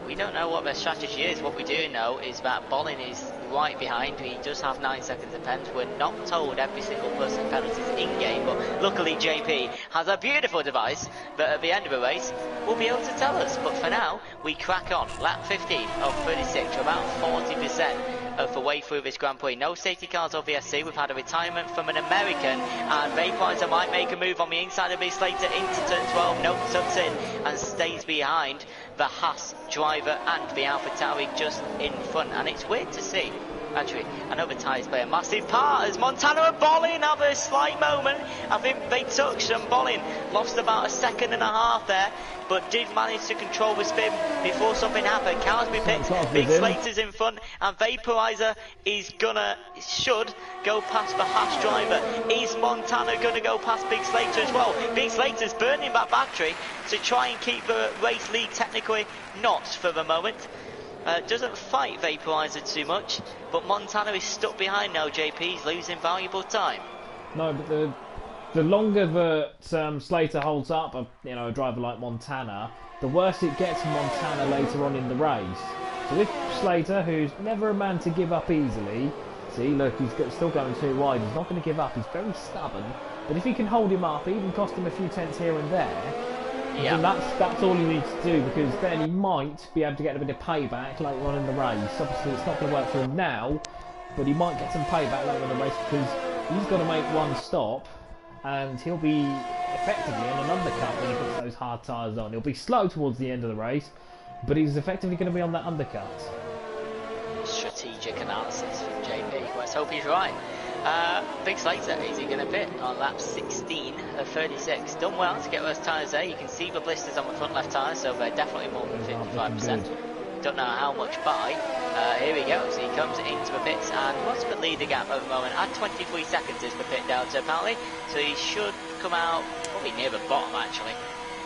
we don't know what their strategy is. What we do know is that Bolin is right behind. He does have 9 seconds of pens. We're not told every single person's penalties in-game, but luckily JP has a beautiful device that at the end of the race will be able to tell us. But for now, we crack on. Lap 15 of 36, about 40%. of the way through this Grand Prix. No safety cars or VSC. We've had a retirement from an American, and Vaporizer might make a move on the inside of his later into turn 12. No, tucks in and stays behind the Haas driver and the AlphaTauri just in front. And it's weird to see. Actually, I know the tyres play a massive part as Montana and Bollin have a slight moment. I think they touched and Bollin lost about a second and a half there, but did manage to control the spin before something happened. Cowsby pits, Big Slater's in front, and Vaporizer is should go past the Haas driver. Is Montana gonna go past Big Slater as well? Big Slater's burning that battery to try and keep the race lead, technically not for the moment. Doesn't fight Vaporizer too much, but Montana is stuck behind now. JP's losing valuable time. No, but the longer that Slater holds up, a driver like Montana, the worse it gets for Montana later on in the race. So if Slater, who's never a man to give up easily, see, look, he's still going too wide. He's not going to give up. He's very stubborn. But if he can hold him up, even cost him a few tenths here and there. Yeah. And that's all he needs to do, because then he might be able to get a bit of payback later on in the race. Obviously it's not going to work for him now, but he might get some payback later in the race, because he's got to make one stop and he'll be effectively on an undercut when he puts those hard tyres on. He'll be slow towards the end of the race, but he's effectively going to be on that undercut. Strategic analysis from JP. Let's hope he's right. Big Slater, is he going to pit on lap 16 of 36? Done well to get those tyres there. You can see the blisters on the front left tyre, so they're definitely more than 55%. Don't know how much by. Here he goes. He comes into the pits, and what's the leader gap at the moment? At 23 seconds is the pit delta apparently, so he should come out probably near the bottom actually.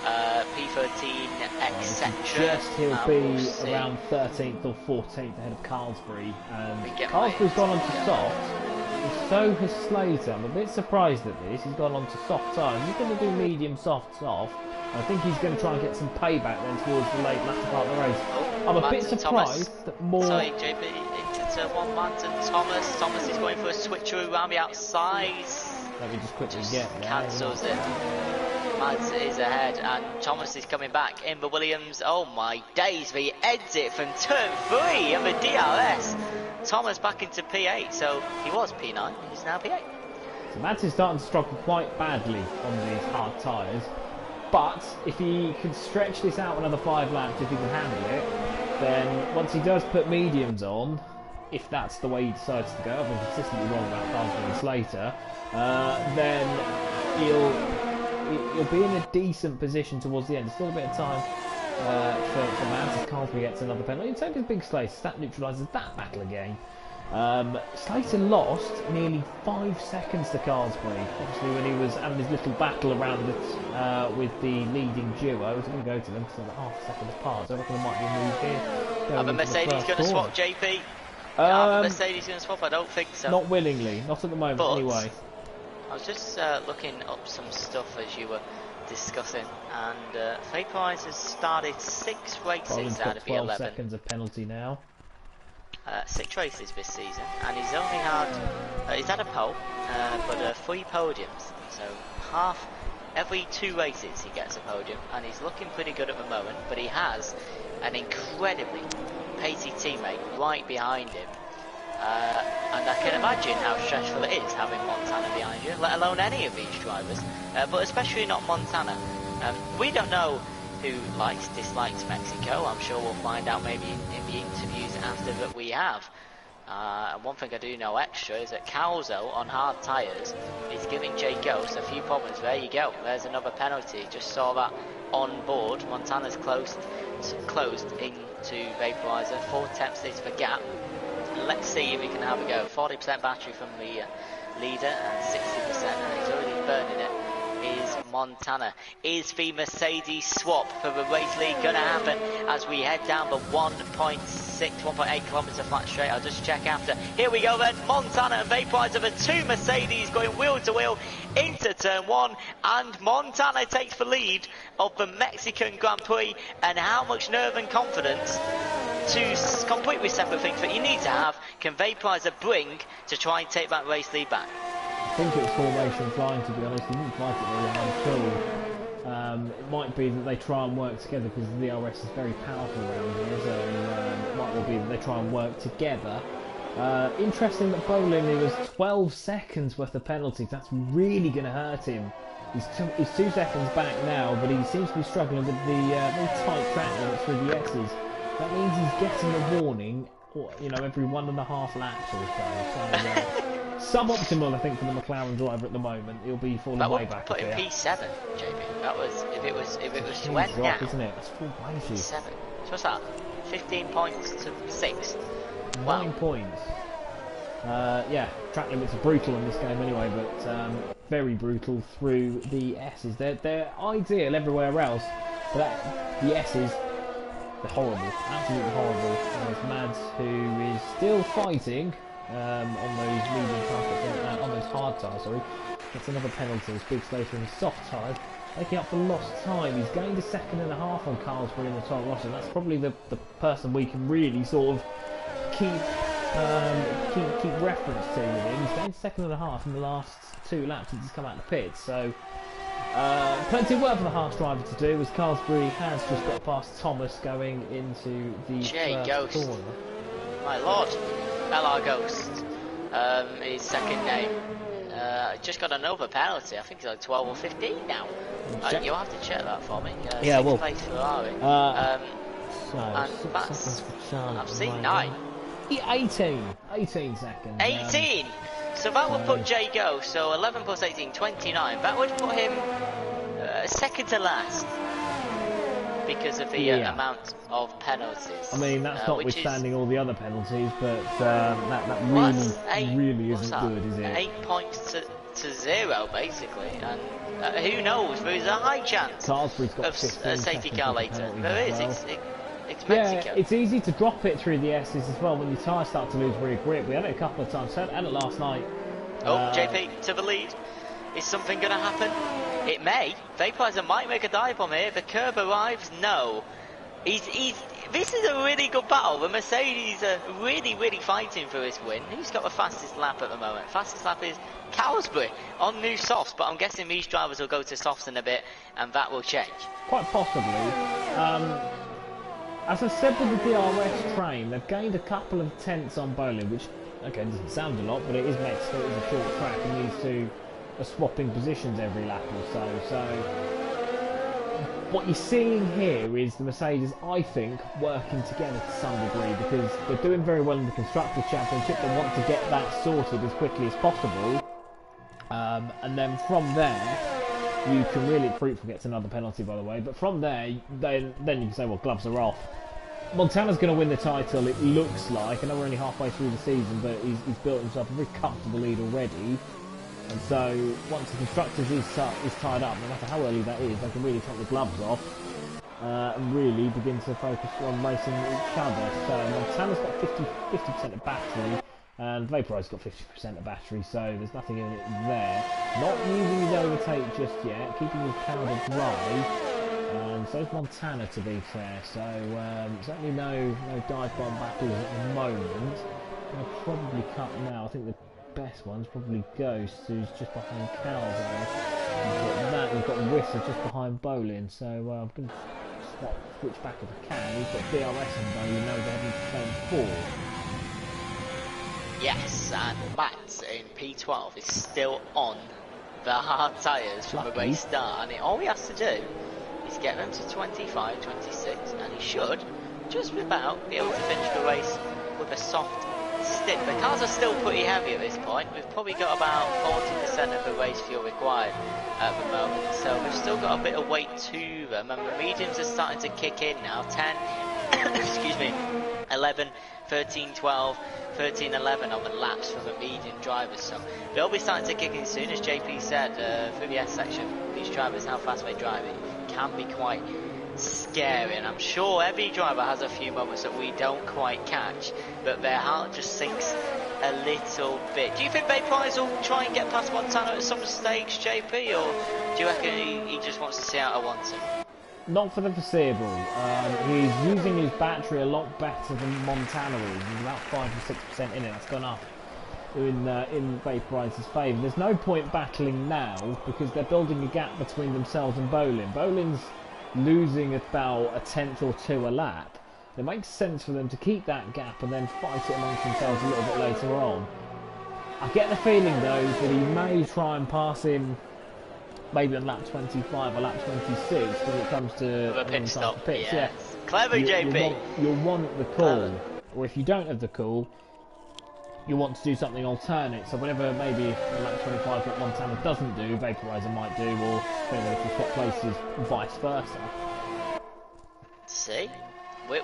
P13, etc. He'll be around 13th or 14th ahead of Carlsbury, and Carlsbury's gone on to soft. So has Slater. I'm a bit surprised at this. He's gone on to soft tyres. He's going to do medium soft. I think he's going to try and get some payback then towards the late latter part of the race. I'm a bit surprised that more... Sorry, JP, into turn 1, Manton Thomas. Thomas is going for a switcheroo around the outside. Let me just quickly get there. Cancels it. Mads is ahead, and Thomas is coming back in the Williams. Oh my days, the exit from turn 3 of the DRS. Thomas back into P8, so he was P9, he's now P8. So Mads is starting to struggle quite badly on these hard tyres, but if he can stretch this out another 5 laps, if he can handle it, then once he does put mediums on, if that's the way he decides to go, I've been consistently wrong about Carlsbury and Slater, then he'll be in a decent position towards the end. There's still a bit of time for Mads as Carlsbury gets another penalty. In terms of Big Slater, that neutralises that battle again. Slater lost nearly 5 seconds to Carlsbury. Obviously, when he was having his little battle around it with the leading duo, I was going to go to them because they're half a second apart, so I reckon there might be a move here. Are the Mercedes going to swap, JP? Are the Mercedes going to swap? I don't think so. Not willingly, not at the moment anyway. I was just looking up some stuff as you were discussing, and Vaporize has started 6 races out of the 11. 12 seconds of penalty now. 6 races this season, and he's only had a pole, but 3 podiums. So every 2 races he gets a podium, and he's looking pretty good at the moment. But he has an incredibly pacey teammate right behind him. And I can imagine how stressful it is having Montana behind you, let alone any of these drivers, but especially not Montana. We don't know who dislikes Mexico. I'm sure we'll find out maybe in the interviews after that we have. And one thing I do know extra is that Calzo on hard tyres is giving Jay Ghost a few problems. There you go, there's another penalty. Just saw that on board. Montana's closed into Vaporizer. 4 tenths is the gap. Let's see if he can have a go. 40% battery from the leader and 60%, and he's already burning it. Is Montana. Is the Mercedes swap for the race lead going to happen as we head down the 1.8 kilometre flat straight? I'll just check after. Here we go then. Montana and Vaporizer, the 2 Mercedes going wheel to wheel into turn 1, and Montana takes the lead of the Mexican Grand Prix. And how much nerve and confidence, to completely separate things that you need to have, can Vaporizer bring to try and take that race lead back? I think it was formation flying, to be honest. He didn't fight it very hard at all. It might be that they try and work together because the DRS is very powerful around here, so it might well be that they try and work together Interesting that Bolin, he was 12 seconds worth of penalties. That's really going to hurt him. He's 2 seconds back now, but he seems to be struggling with the very tight track limits through the S's. That means he's getting a warning, you know, every 1.5 laps or so. Suboptimal, I think, for the McLaren driver at the moment. He'll be falling way back. Put in P7, JP. That was if it was to end now. Isn't it? That's full places. P7. So what's that? 15 points to 6. 9 points. Yeah, track limits are brutal in this game anyway, but very brutal through the S's. They're ideal everywhere else, but the S's, they're horrible, absolutely horrible. There's Mads, who is still fighting on those medium tyres, on those hard tyres. Sorry, that's another penalty. It's big later in soft tyres, making up for lost time. He's gained a 1.5 seconds on Carlsberg in the Toro Rosso. That's probably the person we can really sort of keep reference to with him. He's gained 1.5 seconds in the last 2 laps since he's come out of the pits. So plenty of work for the Haas driver to do, as Carlsberg has just got past Thomas going into the first corner. My lord, LR Ghost, his second name. Just got another penalty. I think it's like 12 or 15 now. You'll have to check that for me. Yeah, well. 6th place Ferrari. I've seen 9. 18 seconds. 18! So that would put Jay Ghost, so 11 plus 18, 29. That would put him second to last because of the amount of penalties. I mean, that's notwithstanding all the other penalties, but that really isn't good, is it? 8 points to 0, basically, and who knows, there's a high chance of a safety car later. There is, it's Mexico. Yeah, it's easy to drop it through the S's as well when your tyres start to lose rear grip. We had it a couple of times, had it last night. JP to the lead. Is something going to happen? It may. Vaporizer might make a dive bomb here. The curb arrives. No. This is a really good battle. The Mercedes are really fighting for this win. Who's got the fastest lap at the moment? Fastest lap is Cowsbury on new softs, but I'm guessing these drivers will go to softs in a bit, and that will change. Quite possibly. As I said with the DRS train, they've gained a couple of tenths on Bolin, which, okay, doesn't sound a lot, but it is Mexico, it is a short track, and these two are swapping positions every lap or so. So, what you're seeing here is the Mercedes, I think, working together to some degree, because they're doing very well in the Constructors' Championship. They want to get that sorted as quickly as possible, and then from there, you can really... Fruitful gets another penalty, by the way, but from there, then you can say, well, gloves are off. Montana's going to win the title, it looks like. I know we're only halfway through the season, but he's built himself a very comfortable lead already. And so, once the Constructors is tied up, no matter how early that is, they can really take the gloves off and really begin to focus on racing each other. So, Montana's got 50% of battery, and Vaporizer's got 50% of battery, so there's nothing in it there. Not using his overtake just yet, keeping his powder dry. So is Montana, to be fair. So certainly no dive bomb battles at the moment. I'll probably cut now. I think the best one's probably Ghost, who's just behind Calzo. We've got Whistler just behind Bolin. So I'm going to switch back if I can. We've got DRS and Bolin. No, they're having turn 4. Yes, and Matt in P12 is still on the hard tyres from the race start, and all he has to do is get them to 25, 26, and he should just about be able to finish the race with a soft stick. The cars are still pretty heavy at this point. We've probably got about 40% of the race fuel required at the moment, so we've still got a bit of weight to them, and the mediums are starting to kick in now. 10, excuse me, 11, 13, 12, 13, 11 on the laps for the medium drivers, so they'll be starting to kick in soon. As JP said, through the S section, these drivers, how fast they drive, it can be quite scary, and I'm sure every driver has a few moments that we don't quite catch, but their heart just sinks a little bit. Do you think Vaporizer will try and get past Montana at some stage, JP, or do you reckon he just wants to see out a one-two? Not for the foreseeable. He's using his battery a lot better than Montana is. He's about 5 or 6% in it. That's gone up in Vaporizer's favour. There's no point battling now because they're building a gap between themselves and Bolin. Bolin's losing about a tenth or two a lap, it makes sense for them to keep that gap and then fight it amongst themselves a little bit later on. I get the feeling though that he may try and pass him maybe on lap 25 or lap 26 when it comes to a pit stop. Pits. Yes. Yeah. Clever, JP. You'll want the call, or if you don't have the call, you want to do something alternate. So whatever maybe lap 25 that Montana doesn't do, Vaporizer might do, or maybe if you swap places, vice versa. See?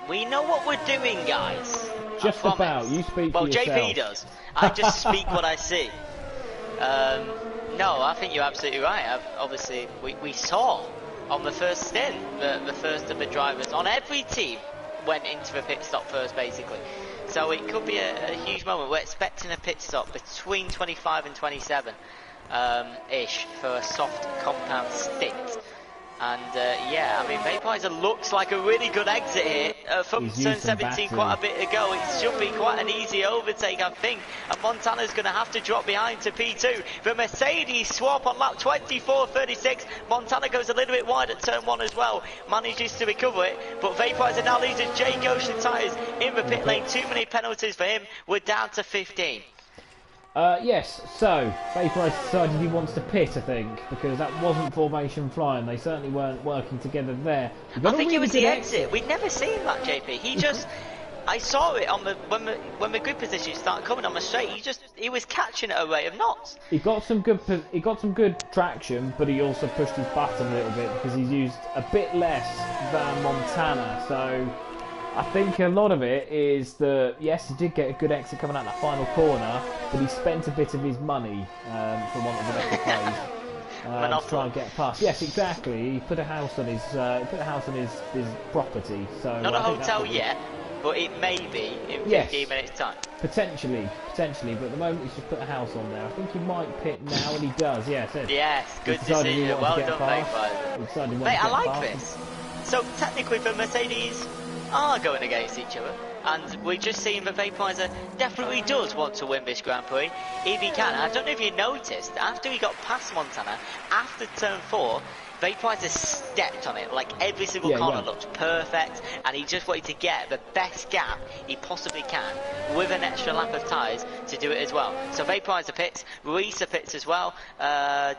We know what we're doing, guys. Just about. You speak for yourself. Well, JP does. I just speak what I see. No, I think you're absolutely right. Obviously, we saw on the first stint the first of the drivers on every team went into the pit stop first, basically. So it could be a huge moment. We're expecting a pit stop between 25 and 27 ish for a soft compound stint. And yeah, I mean, Vaporizer looks like a really good exit here from turn 17 quite a bit ago. It should be quite an easy overtake, I think. And Montana's going to have to drop behind to P2. The Mercedes swap on lap 24.36. Montana goes a little bit wide at turn 1 as well. Manages to recover it. But Vaporizer now leads his Jay Goshen tyres in the pit lane. Too many penalties for him. We're down to 15. Yes, so Vaporizer decided he wants to pit, I think, because that wasn't formation flying. They certainly weren't working together there. I think it was the exit. We'd never seen that, JP. He just, I saw it on the when the grid position started coming on the straight. He was catching at a rate of knots. He got some good traction, but he also pushed his button a little bit because he's used a bit less than Montana. So I think a lot of it is that, yes, he did get a good exit coming out that final corner, but he spent a bit of his money, for want of a better phrase, to try and get past. Yes, exactly. He put a house on his his property. So not a hotel yet, but it may be in 15 minutes time. Potentially, but at the moment he's just put a house on there. I think he might pit now, and he does. Yes, good decision. Well done, Vaporizer. Mate, I like this. So technically, the Mercedes are going against each other, and we're just seeing that Vaporizer definitely does want to win this Grand Prix if he can. I don't know if you noticed, after he got past Montana, after turn 4, Vaporizer stepped on it, like every single corner looked perfect, and he just wanted to get the best gap he possibly can with an extra lap of tyres to do it as well. So Vaporizer pits, Risa pits as well.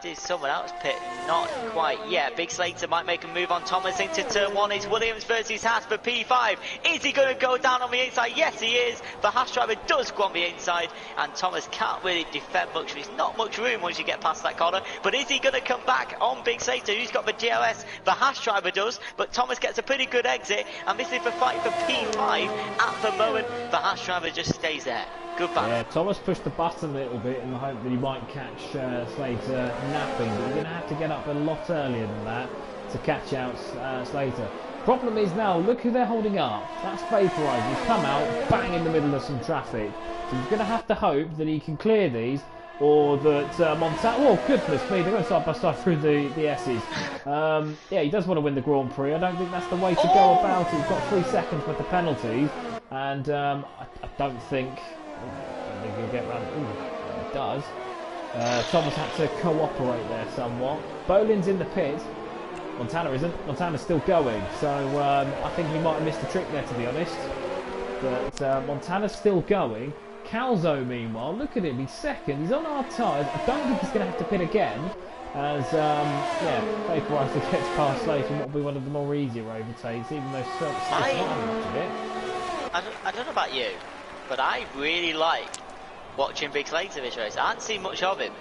Did someone else pit? Not quite yet. Big Slater might make a move on Thomas into turn 1. It's Williams versus Haas for P5. Is he going to go down on the inside? Yes, he is. The Haas driver does go on the inside, and Thomas can't really defend much. There's not much room once you get past that corner. But is he going to come back on Big Slater? Who's got the DRS? The Haas driver does, but Thomas gets a pretty good exit, and this is the fight for P5 at the moment. The Haas driver just stays there. Good battle. Yeah, Thomas pushed the button a little bit in the hope that he might catch Slater napping, but you're going to have to get up a lot earlier than that to catch out Slater. Problem is now, look who they're holding up. That's Vaporizer. He's come out, bang in the middle of some traffic. So you're going to have to hope that he can clear these, or that Montana... Oh, goodness me, they're going side by side through the S's. Yeah, he does want to win the Grand Prix. I don't think that's the way to go about it. He's got 3 seconds worth of penalties, and I don't think he'll get round... Ooh, he does. Thomas had to cooperate there somewhat. Bolin's in the pit. Montana isn't. Montana's still going. So I think he might have missed a trick there, to be honest. But Montana's still going. Calzo, meanwhile, look at him, he's second, he's on our tyres. I don't think he's going to have to pit again, as, Vaporizer gets past Slater and what will be one of the more easier overtakes, even though Slater might have much of it. I don't know about you, but I really like watching Big Slater this race. I haven't seen much of him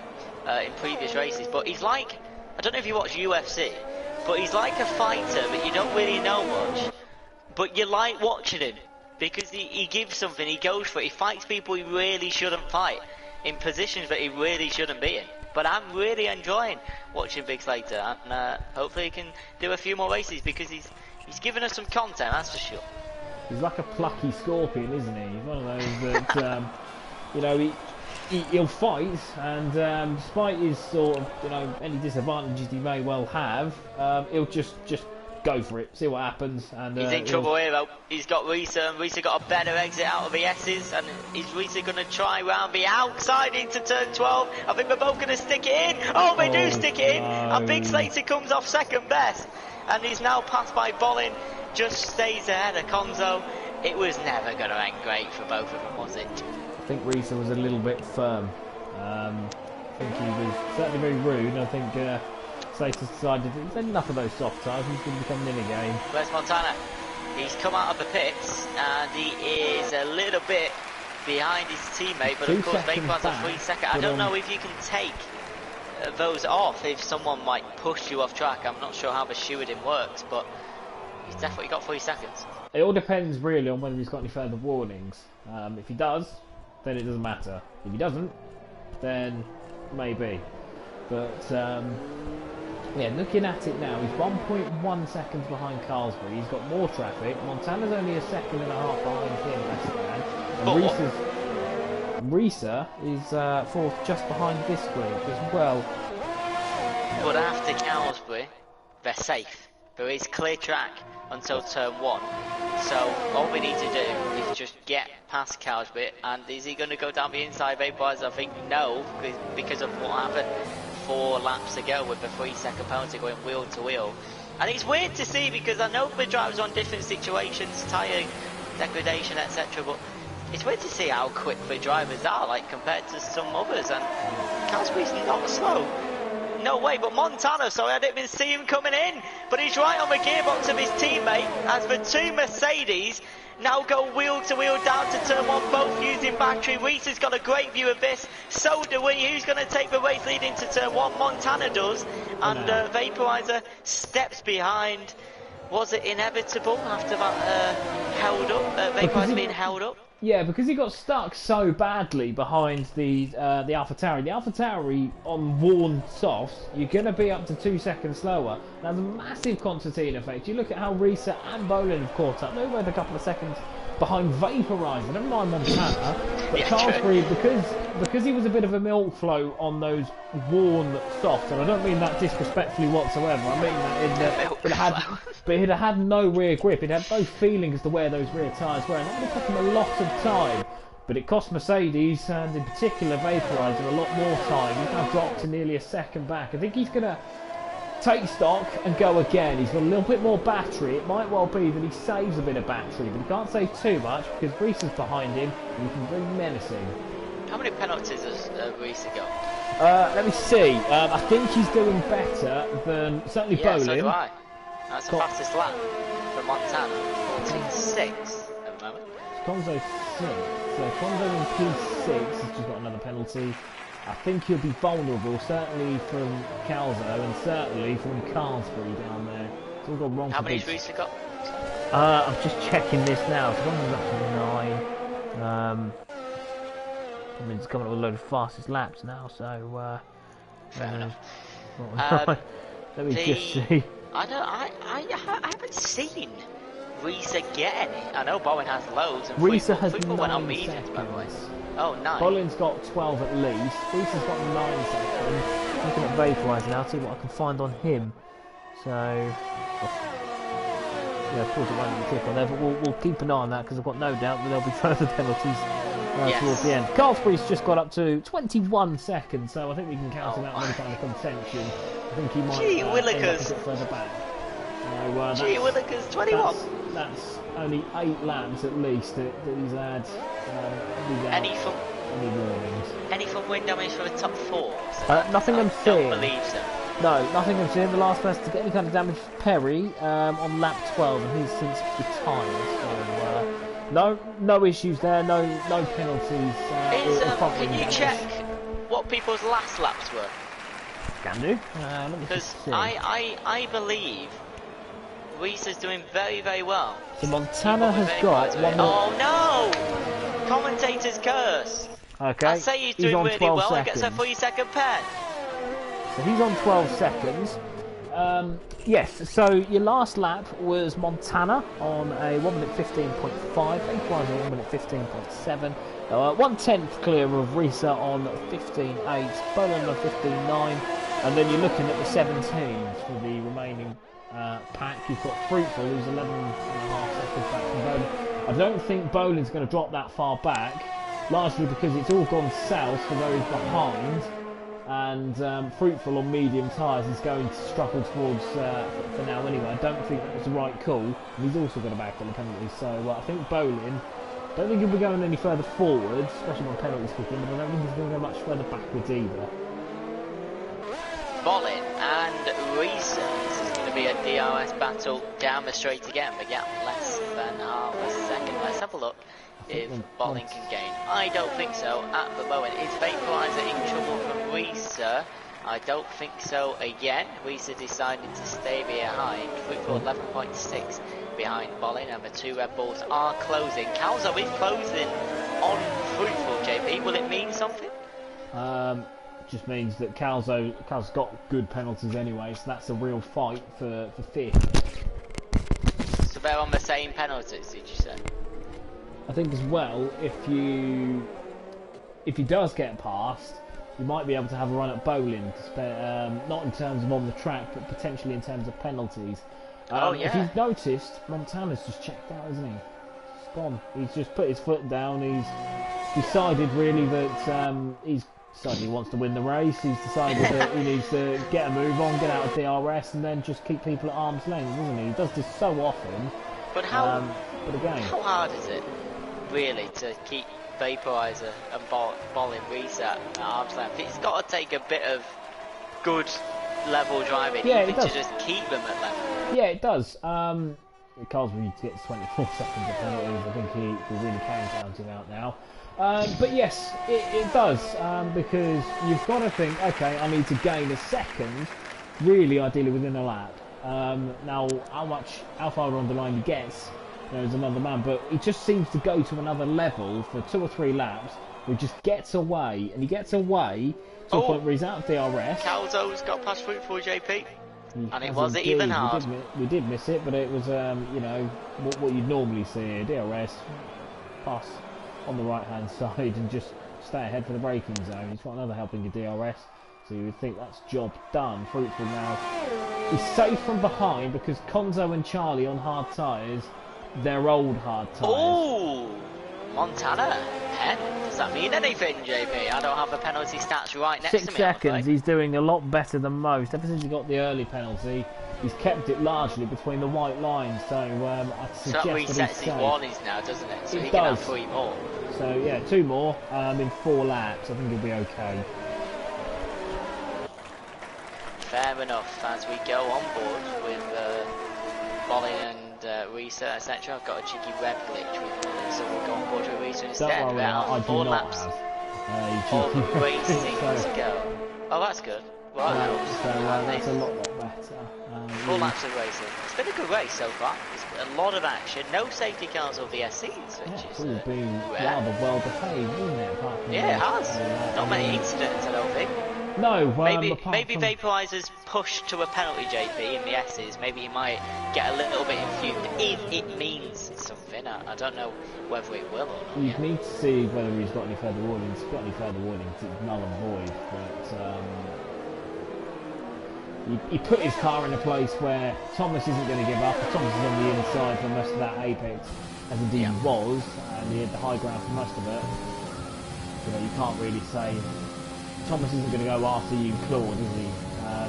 in previous races, but he's like, I don't know if you watch UFC, but he's like a fighter that you don't really know much, but you like watching him. Because he gives something, he goes for it, he fights people he really shouldn't fight, in positions that he really shouldn't be in. But I'm really enjoying watching Big Slater, and hopefully he can do a few more races, because he's given us some content, that's for sure. He's like a plucky scorpion, isn't he? He's one of those that, you know, he'll fight, and despite his sort of, any disadvantages he may well have, he'll just go for it, see what happens. And he's in trouble here though. He's got Risa, and Risa got a better exit out of the S's, and is Risa going to try round the outside into turn 12? I think they're both going to stick it in. Oh, they do stick it in, and Big Slater comes off second best. and he's now passed by Bolin, just stays ahead of Konzo. It was never going to end great for both of them, was it? I think Risa was a little bit firm. I think he was certainly very rude. I think Satus decided there's enough of those soft tires, he's going to be coming in again. Where's Montana? He's come out of the pits and he is a little bit behind his teammate, but of course Vapor has a 3 second. I don't know if you can take those off if someone might push you off track. I'm not sure how the shooting works, but he's definitely got 3 seconds. It all depends really on whether he's got any further warnings. If he does, then it doesn't matter. If he doesn't, then maybe. But yeah, looking at it now, he's 1.1 seconds behind Carlsbury. He's got more traffic. Montana's only a second and a half behind him, and Risa is fourth just behind this group as well. But after Carlsbury, they're safe. There is clear track until turn 1. So all we need to do is just get past Carlsbury. And is he going to go down the inside Vaporizer? I think no, because of what happened 4 laps ago with the 3 second penalty going wheel to wheel. And it's weird to see because I know the drivers on different situations, tyre degradation, etc. But it's weird to see how quick the drivers are, like compared to some others. And Carlsbury's not slow. No way, but Montana, sorry, I didn't even see him coming in. But he's right on the gearbox of his teammate as the 2 Mercedes now go wheel to wheel down to turn 1, both using battery. Risa's got a great view of this. So do we. Who's going to take the race lead into turn 1? Montana does. And Vaporizer steps behind. Was it inevitable after that held up? Vaporizer being held up? Yeah, because he got stuck so badly behind the AlphaTauri. The AlphaTauri on worn softs, you're going to be up to 2 seconds slower. That's a massive concertina effect. You look at how Risa and Bolin have caught up. They're both a couple of seconds behind Vaporizer. Never mind Montana, but Carlsbury, because he was a bit of a milk float on those worn softs, and I don't mean that disrespectfully whatsoever. I mean that in that it had no rear grip. It had no feeling as to where those rear tyres were, and that would have taken a lot of time. But it cost Mercedes, and in particular Vaporizer, a lot more time. He's now dropped to nearly a second back. I think he's going to take stock and go again. He's got a little bit more battery. It might well be that he saves a bit of battery, but he can't save too much because Risa's behind him and he can be menacing. How many penalties has Risa got? Let me see. I think he's doing better than certainly Bolin. So do I. That's the fastest lap for Montana. 14.6 at the moment. Konzo 6. So Konzo in P6 has just got another penalty. I think he'll be vulnerable, certainly from Calzo and certainly from Carlsbury down there. It's all gone wrong. How many has Risa got? I'm just checking this now. So Konzo's up to 9. I mean, it's coming up with a load of fastest laps now, so fair enough. Let me just see. I haven't seen Risa get any. I know Bowen has loads. And Risa has 9 went on mediums, by the way. Oh, 9. Bolin's got 12 at least. Risa's got 9 seconds. Looking at Vaporizer now, see what I can find on him. So, yeah, of course it won't be a clip on there, but we'll keep an eye on that because I've got no doubt that there'll be further penalties towards the end. Carlsbury's just got up to 21 seconds, so I think we can count him out on any kind of contention. I think he might end up a bit further back. So, Gee Willikers, 21. That's only 8 laps at least that he's had. Any warnings? Any from wind damage for the top 4? Nothing I'm seeing. I don't believe so. No, nothing I'm seeing. The last person to get any kind of damage was Perry on lap 12, and he's since retired. So no issues there. No penalties. Can you check what people's last laps were? Can do. Because I believe Risa's doing very, very well. So Montana has got one more. Oh no! Commentator's curse. Okay. I say he's doing really well and gets a 3 second pen. So he's on 12 seconds. Yes, so your last lap was Montana on a 1 minute 15.5, Vaporizer 1 minute 15.7, 1/10 clear of Risa on 15.8, Bolin on 15.9, and then you're looking at the 17s for the remaining pack. You've got Fruitful, who's 11.5 seconds back from Bolin. I don't think Bolin's going to drop that far back, largely because it's all gone south for those behind. and Fruitful on medium tyres is going to struggle towards for now anyway. I don't think that was the right call, and he's also got a back on the penalty, so I think Bolin, don't think he'll be going any further forwards, especially when penalties kick in, but I don't think he's going to go much further backwards either. Bolin and Reese. This is going to be a DRS battle down the straight again, but yeah, less than half a second. Let's have a look if Bolin can gain. I don't think so at the moment. Is Vaporizer in trouble from Reese? I don't think so again. Reese decided to stay behind. Fruitful 11.6 behind Bolin, and the two Red Bulls are closing. Calzo is closing on Fruitful, JP. Will it mean something? Just means that Cal's got good penalties anyway, so that's a real fight for fifth. So they're on the same penalties, did you say? I think as well, if he does get past, you might be able to have a run at Bolin, not in terms of on the track, but potentially in terms of penalties. Oh yeah. If you've noticed, Montana's just checked out, isn't he? He's gone. He's just put his foot down. He's decided really that he's decided he wants to win the race. He's decided that he needs to get a move on, get out of DRS, and then just keep people at arm's length, doesn't he? He does this so often. But how? But again, how hard is it, really, to keep Vaporizer and Bolin Reese at arm's length? It's got to take a bit of good level driving, even to just keep them at level. Yeah, it does. Carl's really to get to 24 seconds of penalties. I think he really can count him out now. But yes, it does, because you've got to think, okay, I need to gain a second, really ideally within a lap. Now, how far on the line he gets, is another man, but he just seems to go to another level for 2 or 3 laps, where he just gets away, and he gets away to a point where he's out of DRS. Calzo's got past Fruitful, JP. And it wasn't even hard. We did miss it, but it was, what you'd normally see, DRS, pass on the right hand side and just stay ahead for the braking zone. He's got another helping of DRS, so you would think that's job done. Fruitful now, he's safe from behind because Konzo and Charlie on hard tyres, they're old hard tyres. Oh, Montana, pen. Does that mean anything, JP? I don't have the penalty stats right next to me. 6 seconds, he's doing a lot better than most. Ever since he got the early penalty, he's kept it largely between the white lines, so I'd suggest that resets that his warnings now, doesn't it? So it he does. Can have 3 more. So yeah, 2 more in 4 laps. I think he'll be okay. Fair enough. As we go on board with Bolin and Reese, etc. I've got a cheeky red glitch with Bolin, so we'll go on board with Reese instead. Don't worry, I 4 do laps not have. of racing to go. Oh, that's good. Well, that helps. So that's a lot better. 4 laps of racing. It's been a good race so far. It's a lot of action. No safety cars of the SCs, which It's is all been rare. rather well behaved, isn't it? Apart from Yeah, it has. Not many incidents, I don't think. No, maybe Vaporizer's pushed to a penalty, JP, in the S's. Maybe he might get a little bit infused if it means something. I don't know whether it will or not. You need to see whether he's got any further warnings. If he's got any further warnings, it's null and void. But he put his car in a place where Thomas isn't going to give up. Thomas is on the inside for most of that apex, as indeed he was, and he had the high ground for most of it. You can't really say Thomas isn't going to go after you, Claude, is he?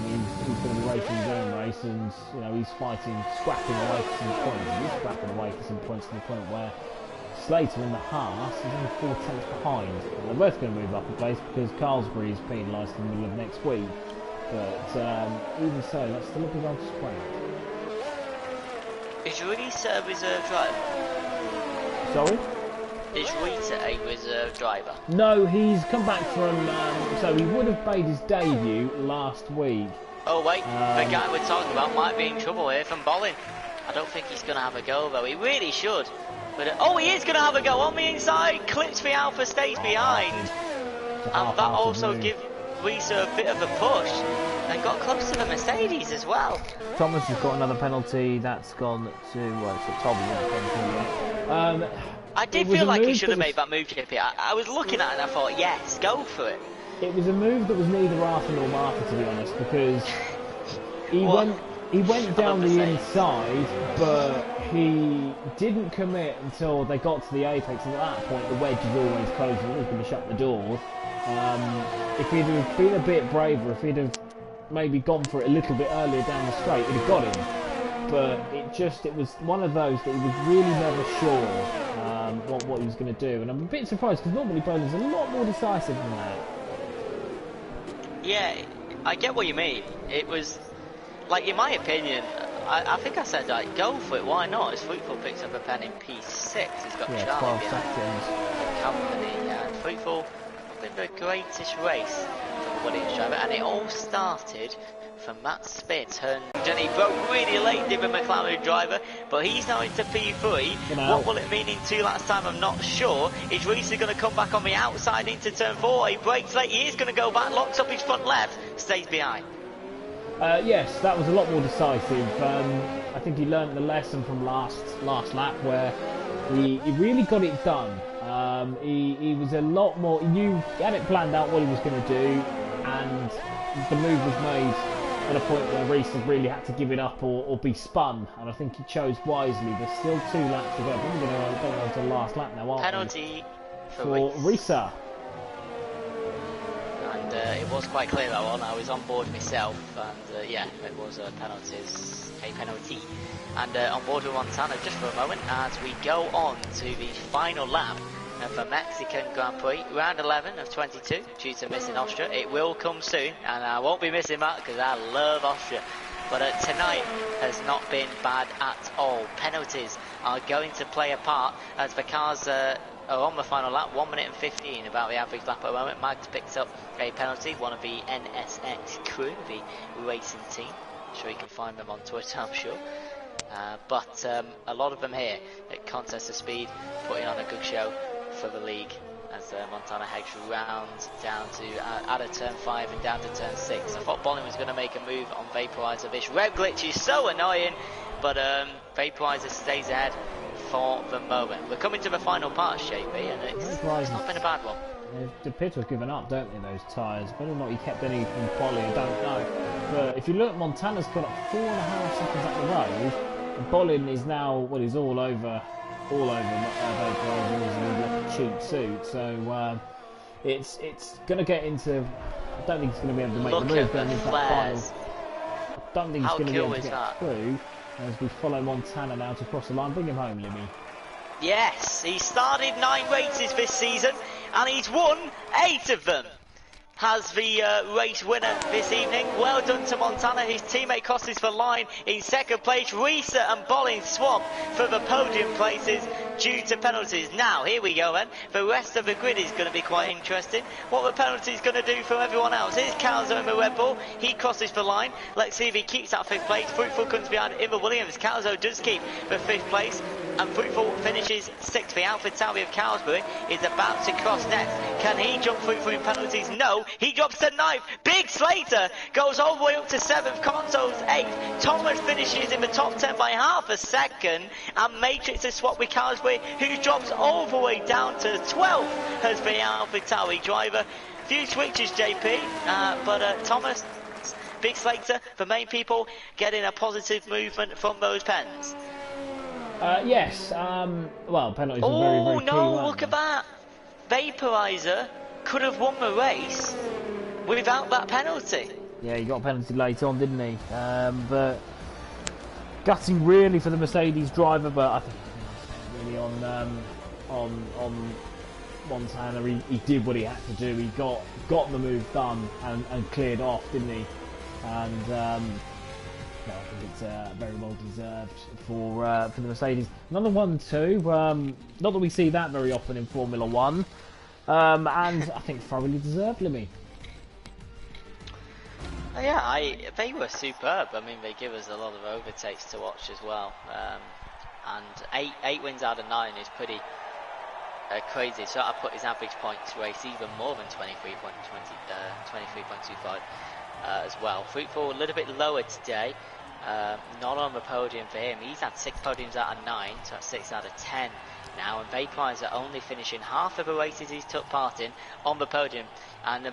He's going to be racing his own race, and he's fighting, scrapping away for some points. He's scrapping away for some points to the point where Slater in the Haas is only 4 tenths behind. They're both going to move up a place because Carlsbury is penalised in the middle of next week. But even so, that's still a big old scrap. Is Reese a reserve driver? Sorry? Is Reese a reserve driver? No, he's come back from, so he would have made his debut last week. Oh wait, the guy we're talking about might be in trouble here from Bolin. I don't think he's going to have a go though, he really should. But he is going to have a go on the inside, clips the Alpha, stays behind. And that also gives Reese a bit of a push. And got close to the Mercedes as well. Thomas has got another penalty, that's gone to, it's Tommy. I did feel like he should have made that move, JP. I was looking at it and I thought, yes, go for it. It was a move that was neither Arthur nor Martha, to be honest, because he went down the inside, but he didn't commit until they got to the apex, and at that point the wedge is always closed, he's always going to shut the door. If he'd have been a bit braver, if he'd have maybe gone for it a little bit earlier down the straight, he'd have got him. But it was one of those that he was really never sure what he was going to do. And I'm a bit surprised because normally Boland's a lot more decisive than that. Yeah, I get what you mean. It was, like, in my opinion, I think I said, like, go for it, why not? As Fruitful picks up a pen in P6, he's got Charlie behind the company, and Fruitful been the greatest race for the Williams driver, and it all started from that spin. And he broke really late, did the McLaren driver, but he's now into P3. What will it mean in 2 laps time? I'm not sure. Is Reese going to come back on the outside into turn 4? He brakes late, he is going to go back, locks up his front left, stays behind. Yes, that was a lot more decisive. I think he learned the lesson from last lap where he really got it done. He was a lot more, he had it planned out what he was going to do, and the move was made at a point where Reese really had to give it up or be spun, and I think he chose wisely. There's still 2 laps to go. We're going to go on to the last lap now, aren't Penalty we? For Reese. And it was quite clear that one. I was on board myself, and yeah, it was a penalty. And on board with Montana just for a moment as we go on to the final lap of the Mexican Grand Prix, round 11 of 22, due to missing Austria. It will come soon, and I won't be missing that because I love Austria. But tonight has not been bad at all. Penalties are going to play a part as the cars are on the final lap, 1 minute and 15, about the average lap at the moment. Mags picks up a penalty, one of the NSX crew, the racing team. I'm sure you can find them on Twitter, I'm sure. But a lot of them here at Contest of Speed, putting on a good show for the league as Montana heads round down to out of turn 5 and down to turn 6. I thought Bolin was going to make a move on Vaporizer. This rev glitch is so annoying, but Vaporizer stays ahead for the moment. We're coming to the final part, JP, and it's not been a bad one. The pits have given up, don't they, those tyres? Whether or not he kept any from Bolin, I don't know. But if you look, Montana's got up 4.5 seconds up the road, and Bolin is now, well, he's all over Vaporizer, he's in a cheap suit, so it's going to get into, I don't think he's going to be able to make the move going into that final. I don't think he's going to be able to get through as we follow Montana now to cross the line. Bring him home, Limmy. Yes, he started 9 races this season and he's won 8 of them. Has the race winner this evening. Well done to Montana. His teammate crosses the line in second place. Risa and Bolin swap for the podium places due to penalties. Now, here we go then. The rest of the grid is going to be quite interesting. What the penalties going to do for everyone else? Here's Calzo in the Red Bull. He crosses the line. Let's see if he keeps that 5th place. Fruitful comes behind in the Williams. Calzo does keep the 5th place. And Fruitful finishes 6th. The Alpha Tauri of Carlsbury is about to cross next. Can he jump Fruitful in penalties? No. He drops to 9th. Big Slater goes all the way up to 7th. Conso's 8th. Thomas finishes in the top 10 by half a second. And Matrix has swapped with Carlsbury, who drops all the way down to 12th as the Alpha Tauri driver. Few switches, JP, but Thomas, Big Slater, the main people, getting a positive movement from those pens. Yes, well, penalties are very, very key. Oh no, look at that! Vaporizer could have won the race without that penalty. Yeah, he got a penalty late on, didn't he? But gutting really for the Mercedes driver, but I think really on Montana, he did what he had to do. He got the move done and cleared off, didn't he? And no, I think it's very well deserved for the Mercedes. Another 1-2. Not that we see that very often in Formula 1. And I think thoroughly deserved, Limmy. Yeah, they were superb. I mean, they give us a lot of overtakes to watch as well. And 8 wins out of 9 is pretty crazy. So I put his average points race even more than 23.25 as well. Fruitful a little bit lower today. Not on the podium for him. He's had 6 podiums out of 9, so that's 6 out of 10 now. And Vaporizer only finishing half of the races he's took part in on the podium.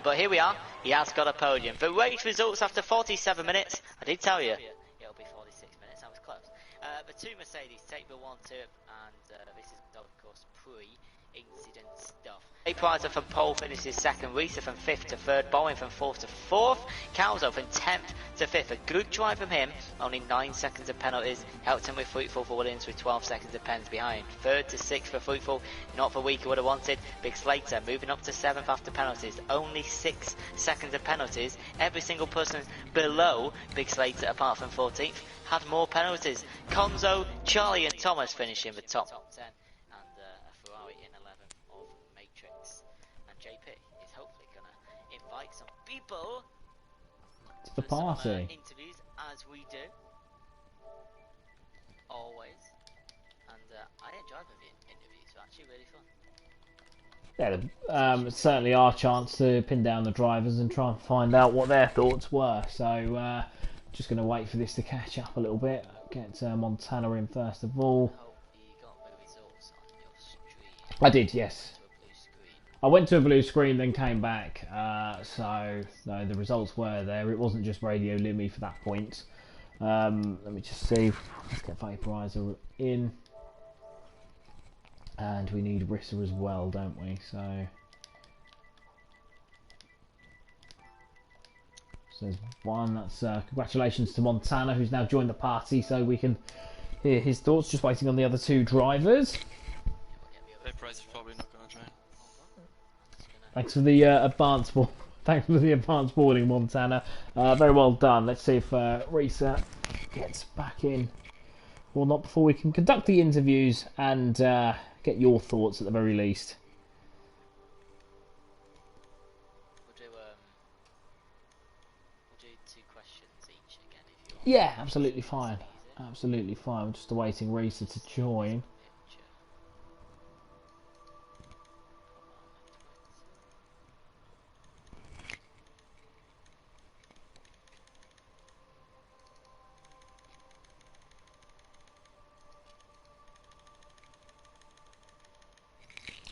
But here we are. He has got a podium. The race results after 47 minutes. I did tell you it'll be 46 minutes. I was close. The 2 Mercedes take the 1-2, and this is of course Pre incident stuff. Prizer from pole finishes second, Risa from 5th to 3rd, Bowen from 4th to 4th, Calzo from 10th to 5th. A good drive from him, only 9 seconds of penalties, helped him with Fruitful for Williams with 12 seconds of pens behind. 3rd to 6th for Fruitful, not for Weaker would have wanted. Big Slater moving up to 7th after penalties, only 6 seconds of penalties. Every single person below Big Slater apart from 14th had more penalties. Conzo, Charlie and Thomas finishing the top 10. A Ferrari in 11th of Matrix. And JP is hopefully going to invite some people to the party. Some, interviews as we do. Always. And I enjoyed the interviews, they're actually really fun. Yeah, certainly our chance to pin down the drivers and try and find out what their thoughts were. So just going to wait for this to catch up a little bit. Get Montana in first of all. I did, yes. I went to a blue screen, then came back. So no, the results were there. It wasn't just Radio Limmy for that point. Let me just see. Let's get Vaporizer in. And we need Rissa as well, don't we? So there's one. That's congratulations to Montana, who's now joined the party, so we can hear his thoughts. Just waiting on the other two drivers. Price is probably not going to try. Thanks for the advanced ball. Thanks for the advanced boarding, Montana. Very well done. Let's see if Risa gets back in or not before we can conduct the interviews and get your thoughts at the very least. We'll do 2 questions each again if you want. Yeah, absolutely fine. Absolutely fine. We're just awaiting Risa to join.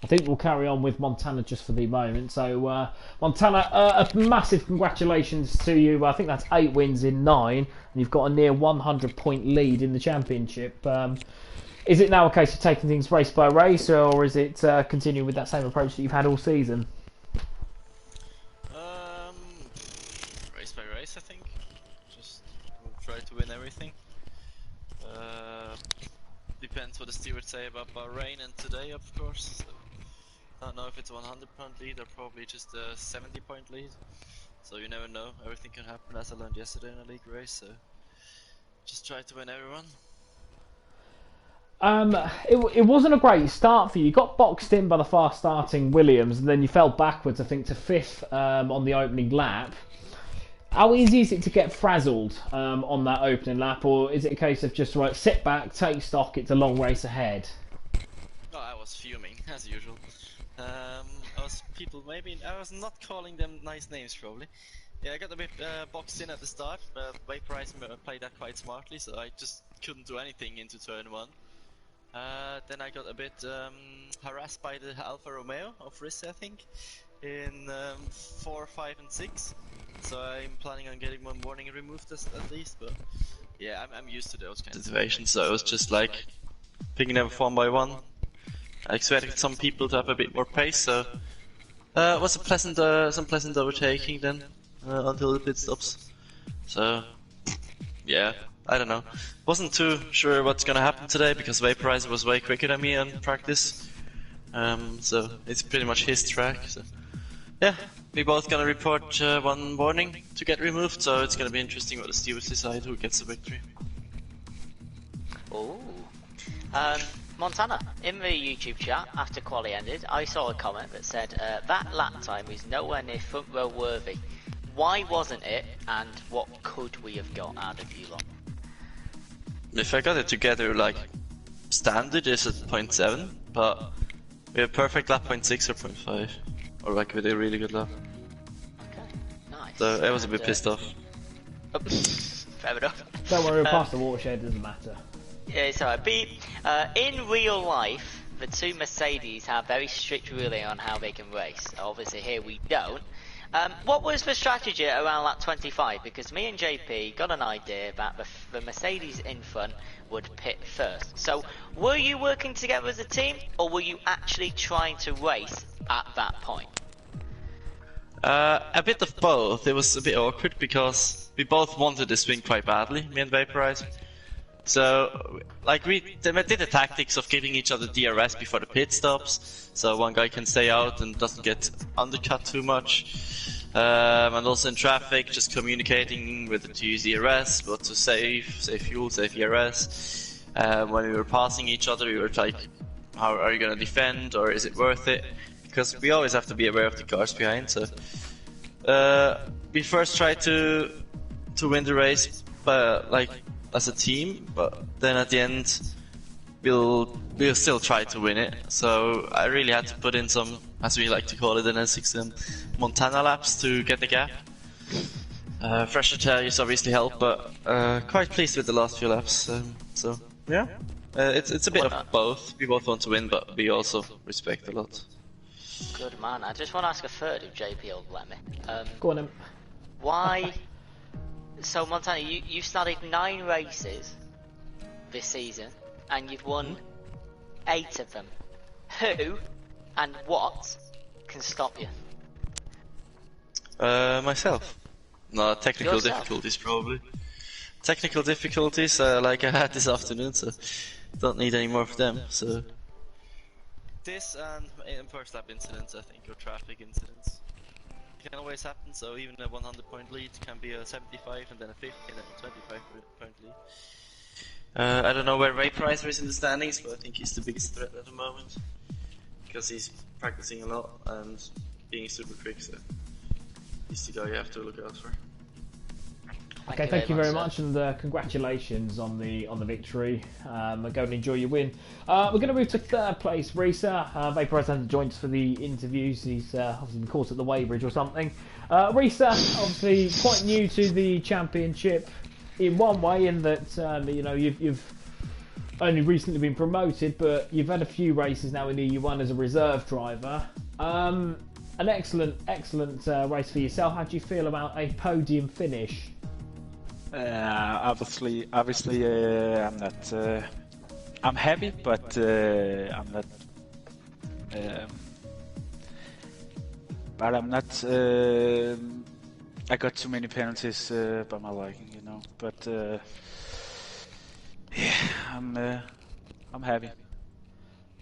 I think we'll carry on with Montana just for the moment. So, Montana, a massive congratulations to you. I think that's 8 wins in 9, and you've got a near 100-point lead in the championship. Is it now a case of taking things race by race, or is it continuing with that same approach that you've had all season? Race by race, I think. Just we'll try to win everything. Depends what the stewards say about Bahrain and today, of course. So, I don't know if it's a 100-point lead or probably just a 70-point lead. So you never know. Everything can happen, as I learned yesterday in a league race. So just try to win everyone. It wasn't a great start for you. You got boxed in by the fast-starting Williams, and then you fell backwards, I think, to 5th on the opening lap. How easy is it to get frazzled on that opening lap, or is it a case of just right, sit back, take stock, it's a long race ahead? Oh, I was fuming, as usual. I was not calling them nice names, probably. Yeah, I got a bit boxed in at the start, but Vaporizer played that quite smartly, so I just couldn't do anything into turn 1. Then I got a bit harassed by the Alfa Romeo of Rissa, I think, in 4, 5 and 6. So I'm planning on getting one warning removed at least, but yeah, I'm used to those kind of situations, so it was just like picking them one by one. I expected some people to have a bit more pace, so it was a some pleasant overtaking then until the pit stops. So yeah, I don't know. Wasn't too sure what's gonna happen today because Vaporizer was way quicker than me in practice. So it's pretty much his track. So yeah, we both gonna report one warning to get removed, so it's gonna be interesting what the stewards decide who gets the victory. Oh, Montana, in the YouTube chat after quali ended, I saw a comment that said that lap time is nowhere near front row worthy. Why wasn't it, and what could we have got out of you lot? If I got it together like standard is at 0.7, but we have perfect lap 0.6 or 0.5, or like with a really good lap. Okay, nice. So I was a bit pissed off. Oh, fair enough. Don't worry, we're past the watershed, doesn't matter. Yeah, it's alright. In real life, the two Mercedes have very strict ruling on how they can race. Obviously here we don't. What was the strategy around lap 25? Because me and JP got an idea that the Mercedes in front would pit first. So, were you working together as a team, or were you actually trying to race at that point? A bit of both. It was a bit awkward because we both wanted to swing quite badly, me and Vaporize. So, like, we did the tactics of giving each other DRS before the pit stops, so one guy can stay out and doesn't get undercut too much. And also in traffic, just communicating whether to use ERS, what to save fuel, save ERS. When we were passing each other, we were like, how are you going to defend, or is it worth it? Because we always have to be aware of the cars behind. So we first tried to win the race, but like as a team. But then at the end, we'll still try to win it. So I really had to put in some, as we like to call it in S6, Montana laps to get the gap. Fresher tires obviously help, but quite pleased with the last few laps. So yeah, it's a bit of both. We both want to win, but we also respect a lot. Good man. I just want to ask a third if JP will let me. Go on then. Why? So Montana, you've started 9 races this season, and you've won 8 of them. Who and what can stop you? Myself. No, technical difficulties probably. Technical difficulties like I had this afternoon, so don't need any more of them. So. This and first lap incidents, I think, or traffic incidents. It can always happen, so even a 100-point lead can be a 75 and then a 50 and then a 25-point lead. I don't know where Vaporizer is in the standings, but I think he's the biggest threat at the moment. Because he's practicing a lot and being super quick, so he's the guy you have to look out for. Okay, thank you very much, and congratulations on the victory. Go and enjoy your win. We're going to move to third place. Risa, Vaporizer hasn't joined us for the interviews. He's obviously been caught at the weighbridge or something. Risa, obviously quite new to the championship in one way, in that you know you've only recently been promoted, but you've had a few races now in EU1 as a reserve driver. An excellent race for yourself. How do you feel about a podium finish? Obviously, I'm not. I'm happy, but I'm not. But I'm not. I got too many penalties by my liking, you know. But yeah, I'm happy.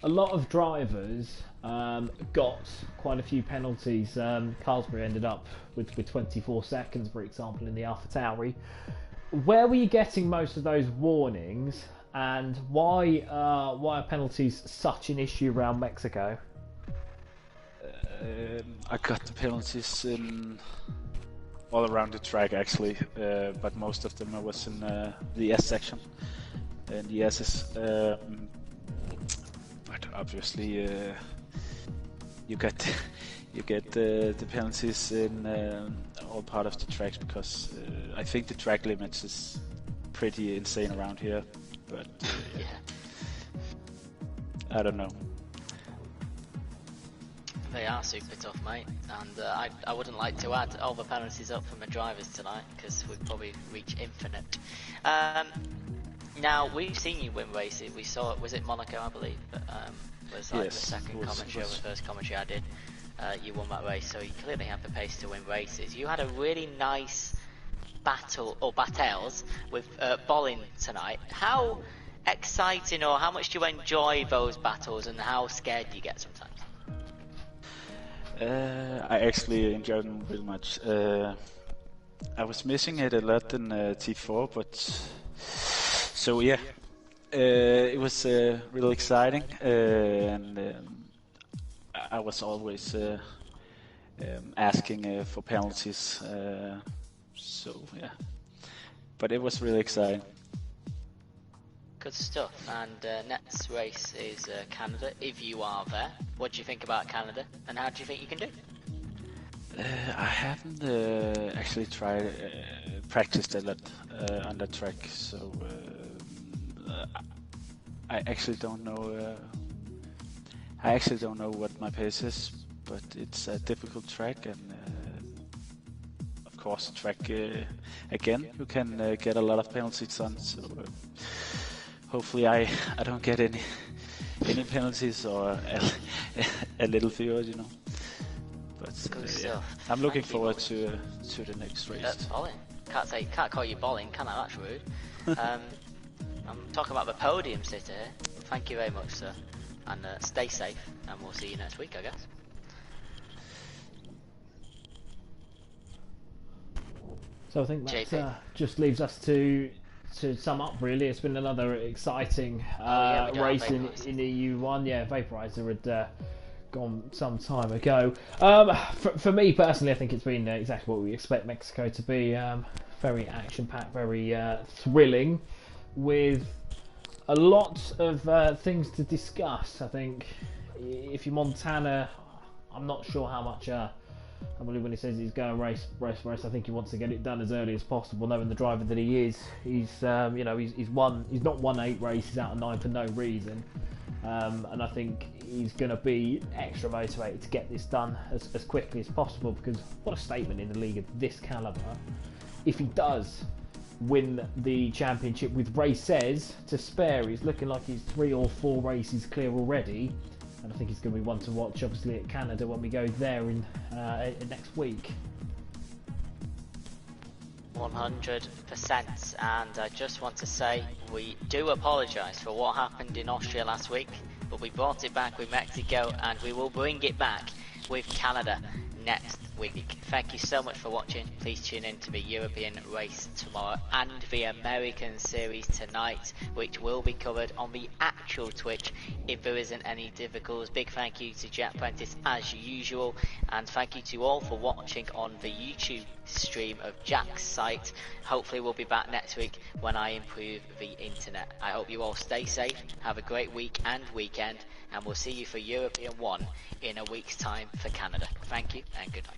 A lot of drivers got quite a few penalties. Carlsberg ended up with 24 seconds, for example, in the AlphaTauri. Where were you getting most of those warnings, and why are penalties such an issue around Mexico? I got the penalties all around the track, actually, but most of them was in the S section and the S's. But obviously, you get the penalties in all part of the tracks, because I think the track limits is pretty insane around here. But yeah. I don't know. They are super tough, mate, and I wouldn't like to add all the penalties up from the drivers tonight, because we'd probably reach infinite. Now, we've seen you win races. We saw it, was it Monaco, I believe, but was like yes, the second commentary or the first commentary I did. You won that race, so you clearly have the pace to win races. You had a really nice battle, or battles, with Bolin tonight. How exciting, or how much do you enjoy those battles, and how scared do you get sometimes? I actually enjoyed them really much. I was missing it a lot in T4, but so yeah, it was really exciting, and I was always asking for penalties. So yeah, but it was really exciting. Good stuff. And next race is Canada, if you are there. What do you think about Canada, and how do you think you can do? I haven't actually tried practiced a lot on that track, so I actually don't know. I actually don't know what my pace is, but it's a difficult track, and course track again. You can get a lot of penalties on. So hopefully I don't get any penalties or a little fewer, you know. But yeah, I'm looking forward to the next race. Bolling. Can't call you bolling, can I? That's rude. I'm talking about the podium sitter here. Thank you very much, sir, and stay safe. And we'll see you next week, I guess. So I think that just leaves us to sum up. Really, it's been another exciting race in EU1. Yeah, Vaporizer had gone some time ago. For me personally, I think it's been exactly what we expect Mexico to be. Very action-packed, very thrilling, with a lot of things to discuss. I think if you're Montana, I'm not sure how much. I believe when he says he's going race, I think he wants to get it done as early as possible. Knowing the driver that he is, he's he's not won 8 races out of 9 for no reason. And I think he's going to be extra motivated to get this done as quickly as possible, because what a statement in a league of this calibre. If he does win the championship with races to spare, he's looking like he's 3 or 4 races clear already, and I think he's going to be one to watch obviously at Canada when we go there in next week. 100%, and I just want to say we do apologise for what happened in Austria last week, but we brought it back with Mexico, and we will bring it back with Canada next week. Thank you so much for watching. Please tune in to the European race tomorrow and the American series tonight, which will be covered on the actual Twitch if there isn't any difficulties. Big thank you to Jack Prentice as usual, and thank you to all for watching on the YouTube stream of Jack's site. Hopefully we'll be back next week when I improve the internet. I hope you all stay safe, have a great week and weekend, and we'll see you for European 1 in a week's time for Canada. Thank you and good night.